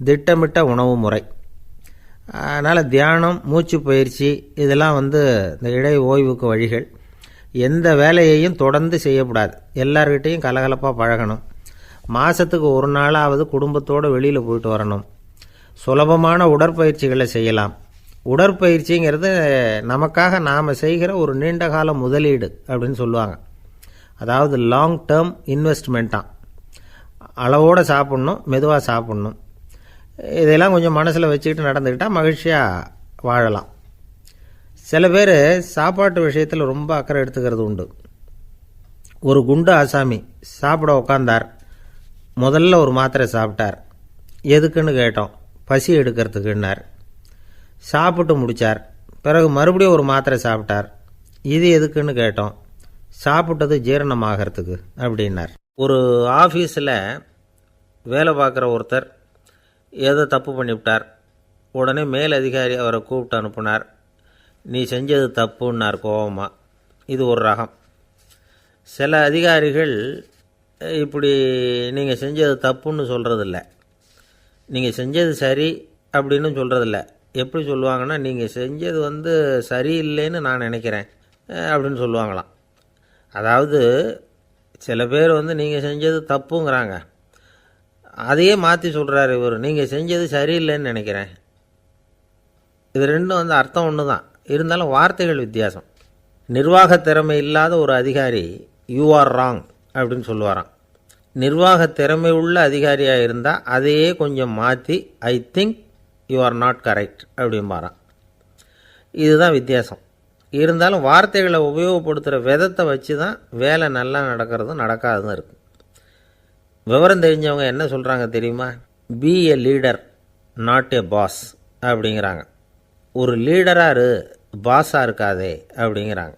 திட்டமிட்ட உணவு முறை. அதனால் தியானம், மூச்சு பயிற்சி இதெல்லாம் இந்த இடை ஓய்வுக்கு வழிகள். எந்த வேலையையும் தொடர்ந்து செய்யக்கூடாது. எல்லார்கிட்டையும் கலகலப்பாக பழகணும். மாதத்துக்கு ஒரு நாளாவது குடும்பத்தோடு வெளியில் போயிட்டு வரணும். சுலபமான உடற்பயிற்சிகளை செய்யலாம். உடற்பயிற்சிங்கிறது நமக்காக நாம் செய்கிற ஒரு நீண்டகால முதலீடு அப்படின்னு சொல்லுவாங்க. அதாவது லாங் டேர்ம் இன்வெஸ்ட்மெண்ட்டாக. அளவோடு சாப்பிட்ணும், மெதுவாக சாப்பிட்ணும். இதெல்லாம் கொஞ்சம் மனசில் வச்சுக்கிட்டு நடந்துக்கிட்டால் மகிழ்ச்சியாக வாழலாம். சில பேர் சாப்பாட்டு விஷயத்தில் ரொம்ப அக்கறை எடுத்துக்கிறது உண்டு. ஒரு குண்டு ஆசாமி சாப்பிட உக்காந்தார். முதல்ல ஒரு மாத்திரை சாப்பிட்டார். எதுக்குன்னு கேட்டோம். பசி எடுக்கிறதுக்குன்னார். சாப்பிட்டு முடித்தார். பிறகு மறுபடியும் ஒரு மாத்திரை சாப்பிட்டார். இது எதுக்குன்னு கேட்டோம். சாப்பிட்டது ஜீரணமாகறதுக்கு அப்படின்னார். ஒரு ஆஃபீஸில் வேலை பார்க்குற ஒருத்தர் ஏதோ தப்பு பண்ணிவிட்டார். உடனே மேல் அதிகாரி அவரை கூப்பிட்டு அனுப்புனார். நீ செஞ்சது தப்புன்னார் கோபமாக. இது ஒரு ரகம். சில அதிகாரிகள் இப்படி நீங்கள் செஞ்சது தப்புன்னு சொல்கிறதில்ல, நீங்கள் செஞ்சது சரி அப்படின்னு சொல்கிறதில்ல. எப்படி சொல்லுவாங்கன்னா, நீங்கள் செஞ்சது சரியில்லைன்னு நான் நினைக்கிறேன் அப்படின்னு சொல்லுவாங்களாம். அதாவது சில பேர் நீங்கள் செஞ்சது தப்புங்கிறாங்க, அதையே மாற்றி சொல்கிறாரு இவர், நீங்கள் செஞ்சது சரியில்லைன்னு நினைக்கிறேன். இது ரெண்டும் அர்த்தம் ஒன்று தான், இருந்தாலும் வார்த்தைகள் வித்தியாசம். நிர்வாக திறமை இல்லாத ஒரு அதிகாரி யூ ஆர் ராங் அப்படின்னு சொல்லுவாராம். நிர்வாக திறமை உள்ள அதிகாரியாக இருந்தால் அதையே கொஞ்சம் மாற்றி I think you are not correct அப்படிம்பாரான். இதுதான் வித்தியாசம். இருந்தாலும் வார்த்தைகளை உபயோகப்படுத்துகிற விதத்தை வச்சு தான் வேலை நல்லா நடக்கிறதும் நடக்காததும் இருக்குது. விவரம் தெரிஞ்சவங்க என்ன சொல்கிறாங்க தெரியுமா? Be a leader not a boss அப்படிங்கிறாங்க. ஒரு லீடராக பாஸாக இருக்காதே அப்படிங்கிறாங்க.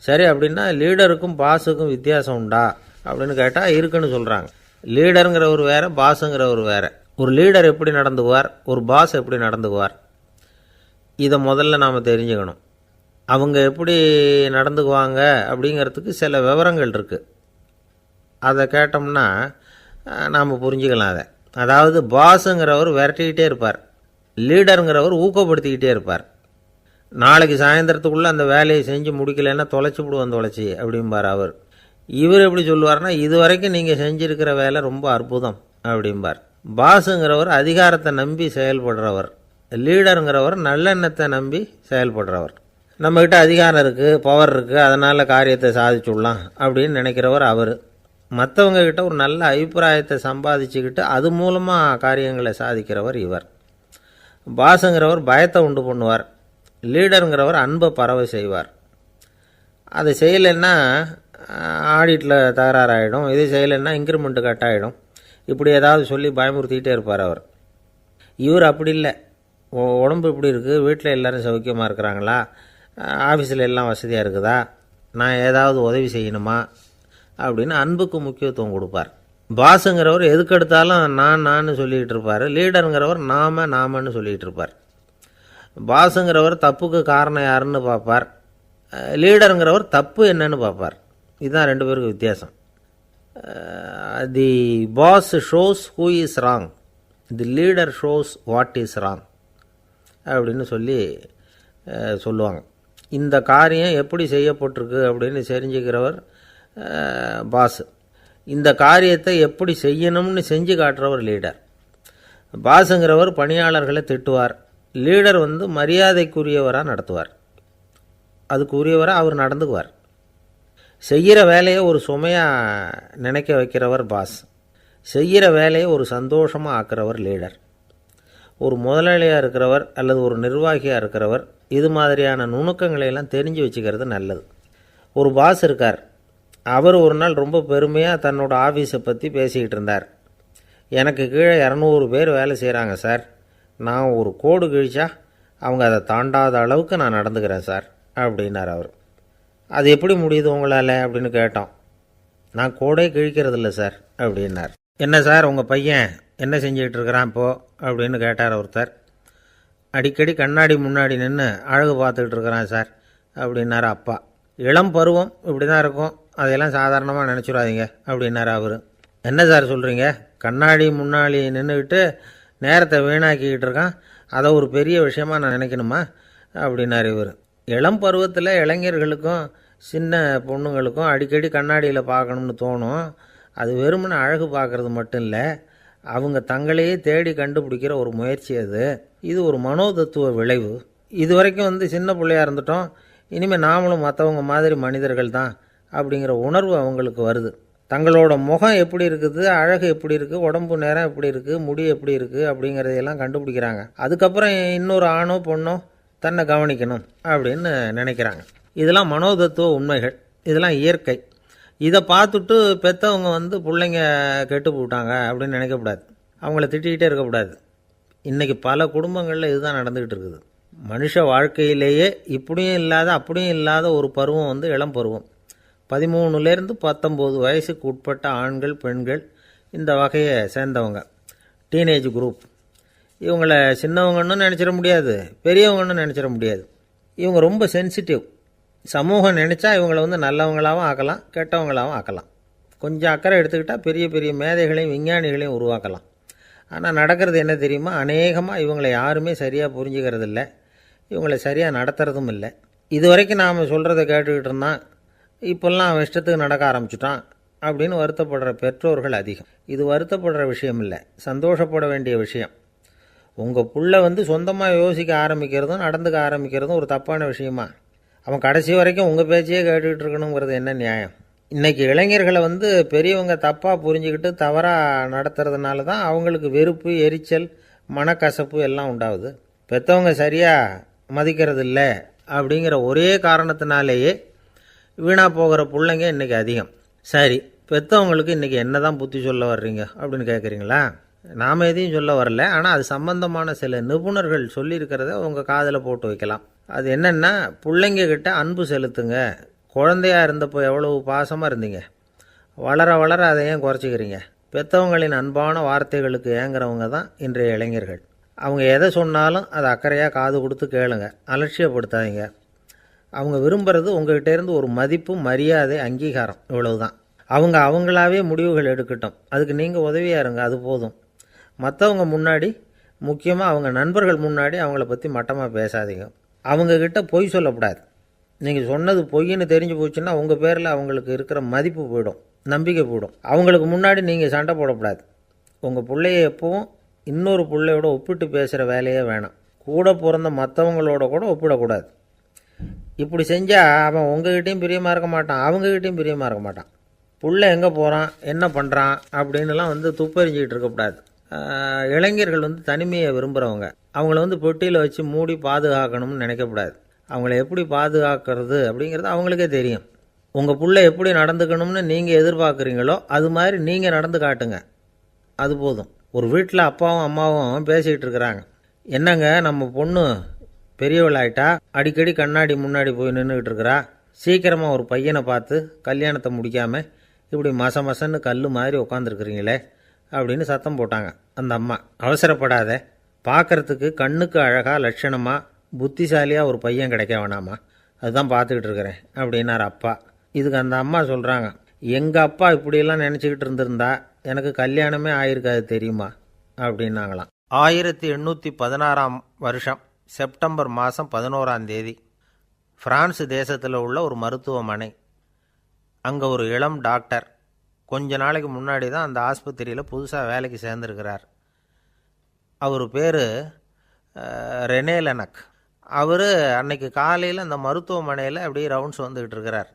சரி, அப்படின்னா லீடருக்கும் பாஸுக்கும் வித்தியாசம் உண்டா அப்படின்னு கேட்டால் இருக்குன்னு சொல்கிறாங்க. லீடருங்கிறவர் வேறு, பாஸுங்கிறவர் வேறு. ஒரு லீடர் எப்படி நடந்துக்குவார், ஒரு பாஸ் எப்படி நடந்துக்குவார், இதை முதல்ல நாம் தெரிஞ்சுக்கணும். அவங்க எப்படி நடந்துக்குவாங்க அப்படிங்கிறதுக்கு சில விவரங்கள் இருக்குது. அதை கேட்டோம்னா நாம் புரிஞ்சுக்கலாம் அதை. அதாவது பாஸுங்கிறவர் விரட்டிக்கிட்டே இருப்பார், லீடருங்கிறவர் ஊக்கப்படுத்திக்கிட்டே இருப்பார். நாளைக்கு சாயந்தரத்துக்குள்ளே அந்த வேலையை செஞ்சு முடிக்கலைன்னா தொலைச்சி விடுவோம் தொலைச்சி அப்படிம்பார் அவர். இவர் எப்படி சொல்லுவார்னா, இது வரைக்கும் நீங்கள் செஞ்சுருக்கிற வேலை ரொம்ப அற்புதம் அப்படிம்பார். பாஸுங்கிறவர் அதிகாரத்தை நம்பி செயல்படுறவர், லீடருங்கிறவர் நல்லெண்ணத்தை நம்பி செயல்படுறவர். நம்மக்கிட்ட அதிகாரம் இருக்குது, பவர் இருக்குது, அதனால் காரியத்தை சாதிச்சுடலாம் அப்படின்னு நினைக்கிறவர் அவர். மற்றவங்கக்கிட்ட ஒரு நல்ல அபிப்பிராயத்தை சம்பாதிச்சுக்கிட்டு அது மூலமாக காரியங்களை சாதிக்கிறவர் இவர். பாஸுங்கிறவர் பயத்தை உண்டு பண்ணுவார், லீடருங்கிறவர் அன்பை பரவ செய்வார். அதை செய்யலைன்னா ஆடிட்டில் தகராறாயிடும், இது செய்யலைன்னா இன்க்ரிமெண்ட்டு கட் ஆகிடும், இப்படி ஏதாவது சொல்லி பயமுறுத்திக்கிட்டே இருப்பார் அவர். இவர் அப்படி இல்லை. உடம்பு இப்படி இருக்குது, வீட்டில் எல்லோரும் சௌக்கியமாக இருக்கிறாங்களா, ஆஃபீஸில் எல்லாம் வசதியாக இருக்குதா, நான் ஏதாவது உதவி செய்யணுமா அப்படின்னு அன்புக்கு முக்கியத்துவம் கொடுப்பார். பாஸுங்கிறவர் எதுக்கெடுத்தாலும் நான் சொல்லிகிட்டு இருப்பார், லீடருங்கிறவர் நாமன்னு சொல்லிகிட்டு இருப்பார். பாஸுங்கிறவர் தப்புக்கு காரணம் யாருன்னு பார்ப்பார், லீடருங்கிறவர் தப்பு என்னன்னு பார்ப்பார். இதுதான் ரெண்டு பேருக்கு வித்தியாசம். The boss shows who is wrong, the leader shows what is wrong அப்படின்னு சொல்லுவாங்க. இந்த காரியம் எப்படி செய்யப்பட்டிருக்கு அப்படின்னு தெரிஞ்சுக்கிறவர் பாஸ், இந்த காரியத்தை எப்படி செய்யணும்னு செஞ்சு காட்டுறவர் லீடர். பாஸுங்கிறவர் பணியாளர்களை திட்டுவார், லீடர் மரியாதைக்குரியவராக நடத்துவார், அதுக்குரியவராக அவர் நடந்துக்குவார். செய்கிற வேலையை ஒரு சுமையாக நினைக்க வைக்கிறவர் பாஸ், செய்கிற வேலையை ஒரு சந்தோஷமாக ஆக்கிறவர் லீடர். ஒரு முதலாளியாக இருக்கிறவர் அல்லது ஒரு நிர்வாகியாக இருக்கிறவர் இது மாதிரியான நுணுக்கங்களையெல்லாம் தெரிஞ்சு வச்சுக்கிறது நல்லது. ஒரு பாஸ் இருக்கார், அவர் ஒரு நாள் ரொம்ப பெருமையாக தன்னோட ஆஃபீஸை பற்றி பேசிக்கிட்டு இருந்தார். எனக்கு கீழே 200 பேர் வேலை செய்கிறாங்க சார், நான் ஒரு கோடு கிழிச்சா அவங்க அதை தாண்டாத அளவுக்கு நான் நடந்துக்கிறேன் சார் அப்படின்னார் அவர். அது எப்படி முடியுது உங்களால் அப்படின்னு கேட்டோம். நான் கோடே கிழிக்கிறதில்ல சார் அப்படின்னார். என்ன சார் உங்கள் பையன் என்ன செஞ்சுக்கிட்டு இருக்கிறான் இப்போது அப்படின்னு கேட்டார் ஒருத்தர். அடிக்கடி கண்ணாடி முன்னாடி நின்று அழகு பார்த்துக்கிட்டு இருக்கிறான் சார் அப்படின்னார் அப்பா. இளம் பருவம் இப்படி தான் இருக்கும், அதையெல்லாம் சாதாரணமாக நினச்சிடாதீங்க அப்படின்னார் அவர். என்ன சார் சொல்கிறீங்க, கண்ணாடி முன்னாடி நின்றுக்கிட்டு நேரத்தை வீணாக்கிக்கிட்டு இருக்கான், அதை ஒரு பெரிய விஷயமாக நான் நினைக்கணுமா அப்படின்னார் இவர். இளம் பருவத்தில் இளைஞர்களுக்கும் சின்ன பொண்ணுங்களுக்கும் அடிக்கடி கண்ணாடியில் பார்க்கணும்னு தோணும். அது வெறுமனே அழகு பார்க்குறது மட்டும் இல்லை, அவங்க தங்களையே தேடி கண்டுபிடிக்கிற ஒரு முயற்சி அது. இது ஒரு மனோதத்துவ விளைவு. இது வரைக்கும் சின்ன பிள்ளையாக இருந்துட்டோம், இனிமேல் நாமளும் மற்றவங்க மாதிரி மனிதர்கள் தான் அப்படிங்கிற உணர்வு அவங்களுக்கு வருது. தங்களோட முகம் எப்படி இருக்குது, அழகு எப்படி இருக்குது, உடம்பு நேரம் எப்படி இருக்குது, முடி எப்படி இருக்குது அப்படிங்கிறதையெல்லாம் கண்டுபிடிக்கிறாங்க. அதுக்கப்புறம் இன்னொரு ஆணோ பொண்ணோ தன்னை கவனிக்கணும் அப்படின்னு நினைக்கிறாங்க. இதெல்லாம் மனோதத்துவ உண்மைகள், இதெல்லாம் இயற்கை. இதை பார்த்துட்டு பெற்றவங்க பிள்ளைங்க கெட்டு போட்டாங்க அப்படின்னு நினைக்கக்கூடாது, அவங்கள திட்டிக்கிட்டே இருக்கக்கூடாது. இன்றைக்கி பல குடும்பங்களில் இதுதான் நடந்துக்கிட்டு இருக்குது. மனுஷ வாழ்க்கையிலேயே இப்படியும் இல்லாத அப்படியும் இல்லாத ஒரு பருவம் இளம் பருவம். 13லேருந்து 19 வயசுக்கு உட்பட்ட ஆண்கள் பெண்கள் இந்த வகையை சேர்ந்தவங்க, டீனேஜ் குரூப். இவங்களை சின்னவங்கன்னு நினச்சிட முடியாது, பெரியவங்கன்னு நினச்சிட முடியாது. இவங்க ரொம்ப சென்சிட்டிவ். சமூகம் நினச்சா இவங்களை நல்லவங்களாகவும் ஆக்கலாம், கெட்டவங்களாகவும் ஆக்கலாம். கொஞ்சம் அக்கறை எடுத்துக்கிட்டால் பெரிய பெரிய மேதைகளையும் விஞ்ஞானிகளையும் உருவாக்கலாம். ஆனால் நடக்கிறது என்ன தெரியுமா, அநேகமாக இவங்களை யாருமே சரியாக புரிஞ்சுக்கிறது இல்லை, இவங்களை சரியாக நடத்துறதும் இல்லை. இது வரைக்கும் நாம் சொல்கிறத கேட்டுக்கிட்டு இருந்தான், இப்போல்லாம் அவன் இஷ்டத்துக்கு நடக்க ஆரம்பிச்சிட்டான் அப்படின்னு வருத்தப்படுற பெற்றோர்கள் அதிகம். இது வருத்தப்படுற விஷயம் இல்லை, சந்தோஷப்பட வேண்டிய விஷயம். உங்கள் புள்ள சொந்தமாக யோசிக்க ஆரம்பிக்கிறதும் நடந்துக்க ஆரம்பிக்கிறதும் ஒரு தப்பான விஷயமா? அவன் கடைசி வரைக்கும் உங்கள் பேச்சையே கேட்டுக்கிட்டு இருக்கணுங்கிறது என்ன நியாயம்? இன்றைக்கி இளைஞர்களை பெரியவங்க தப்பாக புரிஞ்சுக்கிட்டு தவறாக நடத்துறதுனால தான் அவங்களுக்கு வெறுப்பு, எரிச்சல், மனக்கசப்பு எல்லாம் உண்டாகுது. பெற்றவங்க சரியாக மதிக்கிறது இல்லை அப்படிங்கிற ஒரே காரணத்தினாலேயே வீணாக போகிற பிள்ளைங்க இன்றைக்கி அதிகம். சரி, பெற்றவங்களுக்கு இன்றைக்கி என்ன தான் புத்தி சொல்ல வர்றீங்க அப்படின்னு கேட்குறீங்களா? நாம் எதையும் சொல்ல வரல, ஆனால் அது சம்பந்தமான சில நிபுணர்கள் சொல்லியிருக்கிறத உங்கள் காதில் போட்டு வைக்கலாம். அது என்னென்னா, பிள்ளைங்கக்கிட்ட அன்பு செலுத்துங்க. குழந்தையாக இருந்தப்போ எவ்வளவு பாசமாக இருந்தீங்க, வளர வளர அதை ஏன் குறைச்சிக்கிறீங்க? பெற்றவங்களின் அன்பான வார்த்தைகளுக்கு ஏங்குறவங்க தான் இன்றைய இளைஞர்கள். அவங்க எதை சொன்னாலும் அதை அக்கறையாக காது கொடுத்து கேளுங்க, அலட்சியப்படுத்தாதீங்க. அவங்க விரும்புகிறது உங்கள்கிட்ட இருந்து ஒரு மதிப்பு, மரியாதை, அங்கீகாரம், இவ்வளவு தான். அவங்க அவங்களாவே முடிவுகள் எடுக்கட்டும், அதுக்கு நீங்கள் உதவியாக இருங்க, அது போதும். மற்றவங்க முன்னாடி, முக்கியமாக அவங்க நண்பர்கள் முன்னாடி அவங்கள பற்றி மட்டமாக பேசாதீங்க. அவங்கக்கிட்ட பொய் சொல்லக்கூடாது. நீங்கள் சொன்னது பொய்ன்னு தெரிஞ்சு போச்சுன்னா உங்கள் பேரில் அவங்களுக்கு இருக்கிற மதிப்பு போயிடும், நம்பிக்கை போயிடும். அவங்களுக்கு முன்னாடி நீங்கள் சண்டை போடக்கூடாது. உங்கள் பிள்ளைய எப்பவும் இன்னொரு பிள்ளையோட ஒப்பிட்டு பேசுகிற வேலையே வேணாம். கூட பிறந்த மற்றவங்களோட கூட ஒப்பிடக்கூடாது. இப்படி செஞ்சால் அவன் உங்ககிட்டையும் பிரியமாக இருக்க மாட்டான், அவங்ககிட்டையும் பிரியமாக இருக்க மாட்டான். புள்ள எங்கே போகிறான், என்ன பண்ணுறான் அப்படின்லாம் துப்பறிஞ்சிக்கிட்டு இருக்கக்கூடாது. இளைஞர்கள் தனிமையை விரும்புகிறவங்க. அவங்கள பெட்டியில் வச்சு மூடி பாதுகாக்கணும்னு நினைக்கக்கூடாது. அவங்கள எப்படி பாதுகாக்கிறது அப்படிங்கிறது அவங்களுக்கே தெரியும். உங்கள் புள்ள எப்படி நடந்துக்கணும்னு நீங்கள் எதிர்பார்க்குறீங்களோ அது மாதிரி நீங்கள் நடந்து காட்டுங்க, அது போதும். ஒரு வீட்டில் அப்பாவும் அம்மாவும் பேசிக்கிட்டு இருக்கிறாங்க. என்னங்க, நம்ம பொண்ணு பெரியவளாயிட்டா, அடிக்கடி கண்ணாடி முன்னாடி போய் நின்றுக்கிட்டு இருக்கிறா, சீக்கிரமாக ஒரு பையனை பார்த்து கல்யாணத்தை முடிக்காமல் இப்படி மசன்னு கல் மாதிரி உட்காந்துருக்குறீங்களே அப்படின்னு சத்தம் போட்டாங்க அந்த அம்மா. அவசரப்படாத, பார்க்குறதுக்கு கண்ணுக்கு அழகாக லட்சணமாக புத்திசாலியாக ஒரு பையன் கிடைக்க வேணாமா, அதுதான் பார்த்துக்கிட்டு இருக்கிறேன் அப்படின்னார் அப்பா. இதுக்கு அந்த அம்மா சொல்கிறாங்க, எங்கள் அப்பா இப்படியெல்லாம் நினச்சிக்கிட்டு இருந்திருந்தா எனக்கு கல்யாணமே ஆயிருக்காது தெரியுமா அப்படின்னாங்களாம். 1816 வருஷம் செப்டம்பர் மாதம் 11 பிரான்ஸ் தேசத்தில் உள்ள ஒரு மருத்துவமனை. அங்கே ஒரு இளம் டாக்டர் கொஞ்ச நாளைக்கு முன்னாடி தான் அந்த ஆஸ்பத்திரியில் புதுசாக வேலைக்கு சேர்ந்துருக்கிறார். அவர் பேர் ரெனே லெனக். அவர் அன்னைக்கு காலையில் அந்த மருத்துவமனையில் அப்படியே ரவுண்ட்ஸ் வந்துக்கிட்டு இருக்கிறார்.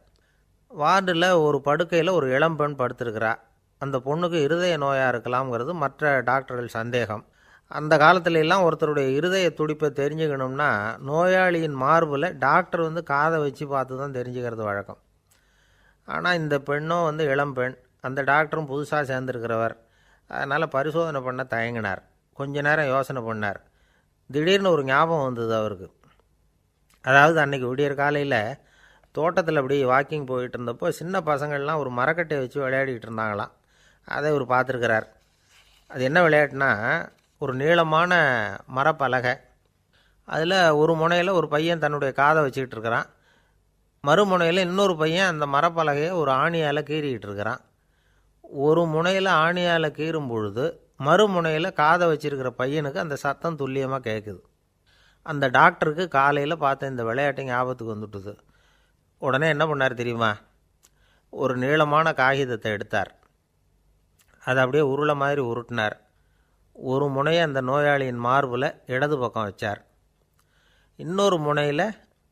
வார்டில் ஒரு படுக்கையில் ஒரு இளம்பெண் படுத்திருக்கிறா. அந்த பொண்ணுக்கு இருதய நோயாக இருக்கலாம்ங்கிறது மற்ற டாக்டர்கள் சந்தேகம். அந்த காலத்துல எல்லாம் ஒருத்தருடைய இருதய துடிப்பை தெரிஞ்சுக்கணும்னா நோயாளியின் மார்பில் டாக்டர் காதை வச்சு பார்த்து தான் தெரிஞ்சுக்கிறது வழக்கம். ஆனால் இந்த பெண்ணும் இளம்பெண், அந்த டாக்டரும் புதுசாக சேர்ந்துருக்கிறவர். அதனால் பரிசோதனை பண்ண தயங்கினார். கொஞ்ச நேரம் யோசனை பண்ணார். திடீர்னு ஒரு ஞாபகம் வந்தது அவருக்கு. அதாவது அன்றைக்கி விடியற் காலையில் தோட்டத்தில் அப்படி வாக்கிங் போயிட்டு இருந்தப்போ சின்ன பசங்கள்லாம் ஒரு மரக்கட்டையை வச்சு விளையாடிக்கிட்டு இருந்தாங்களாம். அதை இவர் பார்த்துருக்கிறார். அது என்ன விளையாட்டுனா, ஒரு நீளமான மரப்பலகை, அதில் ஒரு முனையில் ஒரு பையன் தன்னுடைய காதை வச்சுக்கிட்டு இருக்கிறான், மறுமுனையில் இன்னொரு பையன் அந்த மரப்பலகையை ஒரு ஆணியால் கீறிக்கிட்டு இருக்கிறான். ஒரு முனையில் ஆணியால் கீறும் பொழுது மறுமுனையில் காதை வச்சிருக்கிற பையனுக்கு அந்த சத்தம் துல்லியமாக கேட்குது. அந்த டாக்டருக்கு காலையில் பார்த்த இந்த விளையாட்டு ஞாபகத்துக்கு வந்துட்டுது. உடனே என்ன பண்ணார் தெரியுமா? ஒரு நீளமான காகிதத்தை எடுத்தார். அதை அப்படியே உருளை மாதிரி உருட்டினார். ஒரு முனையை அந்த நோயாளியின் மார்பில் இடது பக்கம் வச்சார், இன்னொரு முனையில்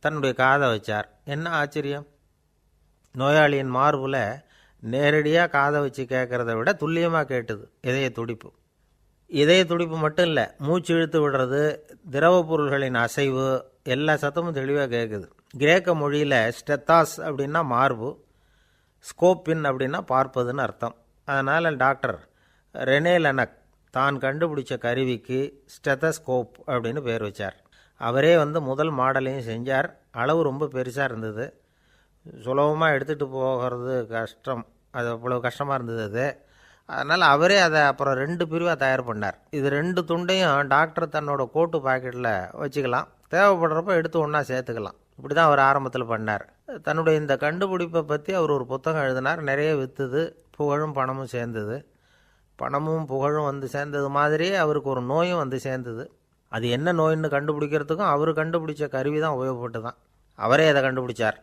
தன்னுடைய காதை வச்சார். என்ன ஆச்சரியம்! நோயாளியின் மார்பில் நேரடியாக காதை வச்சு கேட்குறத விட துல்லியமாக கேட்டுது இதய துடிப்பு. இதய துடிப்பு மட்டும் இல்லை, மூச்சு இழுத்து விடுறது, திரவ பொருள்களின் அசைவு, எல்லா சத்தமும் தெளிவாக கேட்குது. கிரேக்க மொழியில் ஸ்டெத்தாஸ் அப்படின்னா மார்பு, ஸ்கோப்பின் அப்படின்னா பார்ப்பதுன்னு அர்த்தம். அதனால் டாக்டர் ரெனே லெனக் தான் கண்டுபிடிச்ச கருவிக்கு ஸ்டெத்தஸ்கோப் அப்படின்னு பேர் வச்சார். அவரே முதல் மாடலையும் செஞ்சார். அளவு ரொம்ப பெருசாக இருந்தது, சுலபமாக எடுத்துகிட்டு போகிறது கஷ்டம், அது அவ்வளோ கஷ்டமாக இருந்தது அது. அதனால் அவரே அதை அப்புறம் 2 பிரிவாக தயார் பண்ணார். இது 2 துண்டையும் டாக்டர் தன்னோட கோட்டு பாக்கெட்டில் வச்சுக்கலாம், தேவைப்படுறப்ப எடுத்து ஒன்றா சேர்த்துக்கலாம். இப்படி தான் அவர் ஆரம்பத்தில் பண்ணார். தன்னுடைய இந்த கண்டுபிடிப்பை பற்றி அவர் ஒரு புத்தகம் எழுதினார். நிறைய விற்றுது, புகழும் பணமும் சேர்ந்தது. பணமும் புகழும் சேர்ந்தது மாதிரியே அவருக்கு ஒரு நோயும் சேர்ந்தது. அது என்ன நோயின்னு கண்டுபிடிக்கிறதுக்கும் அவர் கண்டுபிடிச்ச கருவி தான் உபயோகப்பட்டு தான். அவரே அதை கண்டுபிடிச்சார்.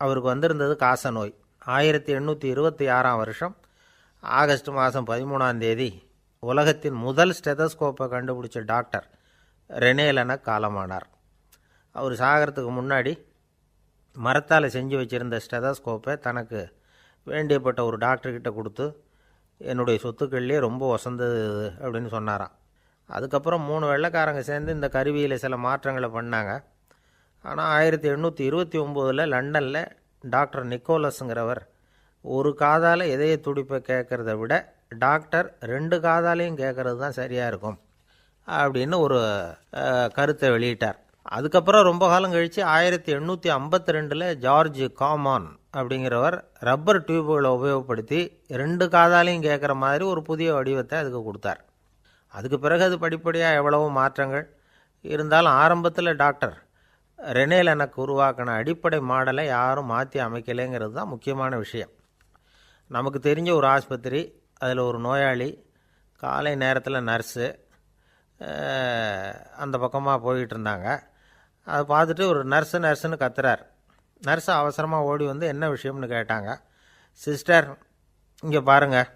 அவருக்கு வந்திருந்தது காச நோய். 1826 வருஷம் ஆகஸ்ட் மாதம் 13 உலகத்தின் முதல் ஸ்டெதஸ்கோப்பை கண்டுபிடிச்ச டாக்டர் ரெனே லெனக் காலமானார். அவர் சாகிறதுக்கு முன்னாடி மரத்தால் செஞ்சு வச்சுருந்த ஸ்டெதஸ்கோப்பை தனக்கு வேண்டியப்பட்ட ஒரு டாக்டர்கிட்ட கொடுத்து, என்னுடைய சொத்துக்கள்லேயே ரொம்ப வசந்தது அப்படின்னு சொன்னாராம். அதுக்கப்புறம் 3 வெள்ளைக்காரங்க சேர்ந்து இந்த கருவியில் சில மாற்றங்களை பண்ணாங்க. ஆனால் 1829 லண்டனில் டாக்டர் நிக்கோலஸுங்கிறவர் ஒரு காதால் இதய துடிப்பை கேட்குறத விட டாக்டர் 2 காதாலையும் கேட்குறது தான் சரியாக இருக்கும் அப்படின்னு ஒரு கருத்தை வெளியிட்டார். அதுக்கப்புறம் ரொம்ப காலம் கழித்து 1852 ஜார்ஜ் காமான் அப்படிங்கிறவர் ரப்பர் டியூபுகளை உபயோகப்படுத்தி 2 காதாலையும் கேட்குற மாதிரி ஒரு புதிய வடிவத்தை அதுக்கு கொடுத்தார். அதுக்கு பிறகு அது படிப்படியாக எவ்வளவோ மாற்றங்கள் இருந்தாலும் ஆரம்பத்தில் டாக்டர் ரெனே லெனக் உருவாக்கின அடிப்படை மாடலை யாரும் மாற்றி அமைக்கலைங்கிறது தான் முக்கியமான விஷயம். நமக்கு தெரிஞ்ச ஒரு ஆஸ்பத்திரி, அதில் ஒரு நோயாளி, காலை நேரத்தில் நர்ஸு அந்த பக்கமாக போயிட்டு இருந்தாங்க. அதை பார்த்துட்டு ஒரு நர்ஸுன்னு கத்துறார். நர்ஸு அவசரமாக ஓடி வந்து என்ன விஷயம்னு கேட்டாங்க. சிஸ்டர், இங்கே பாருங்கள்,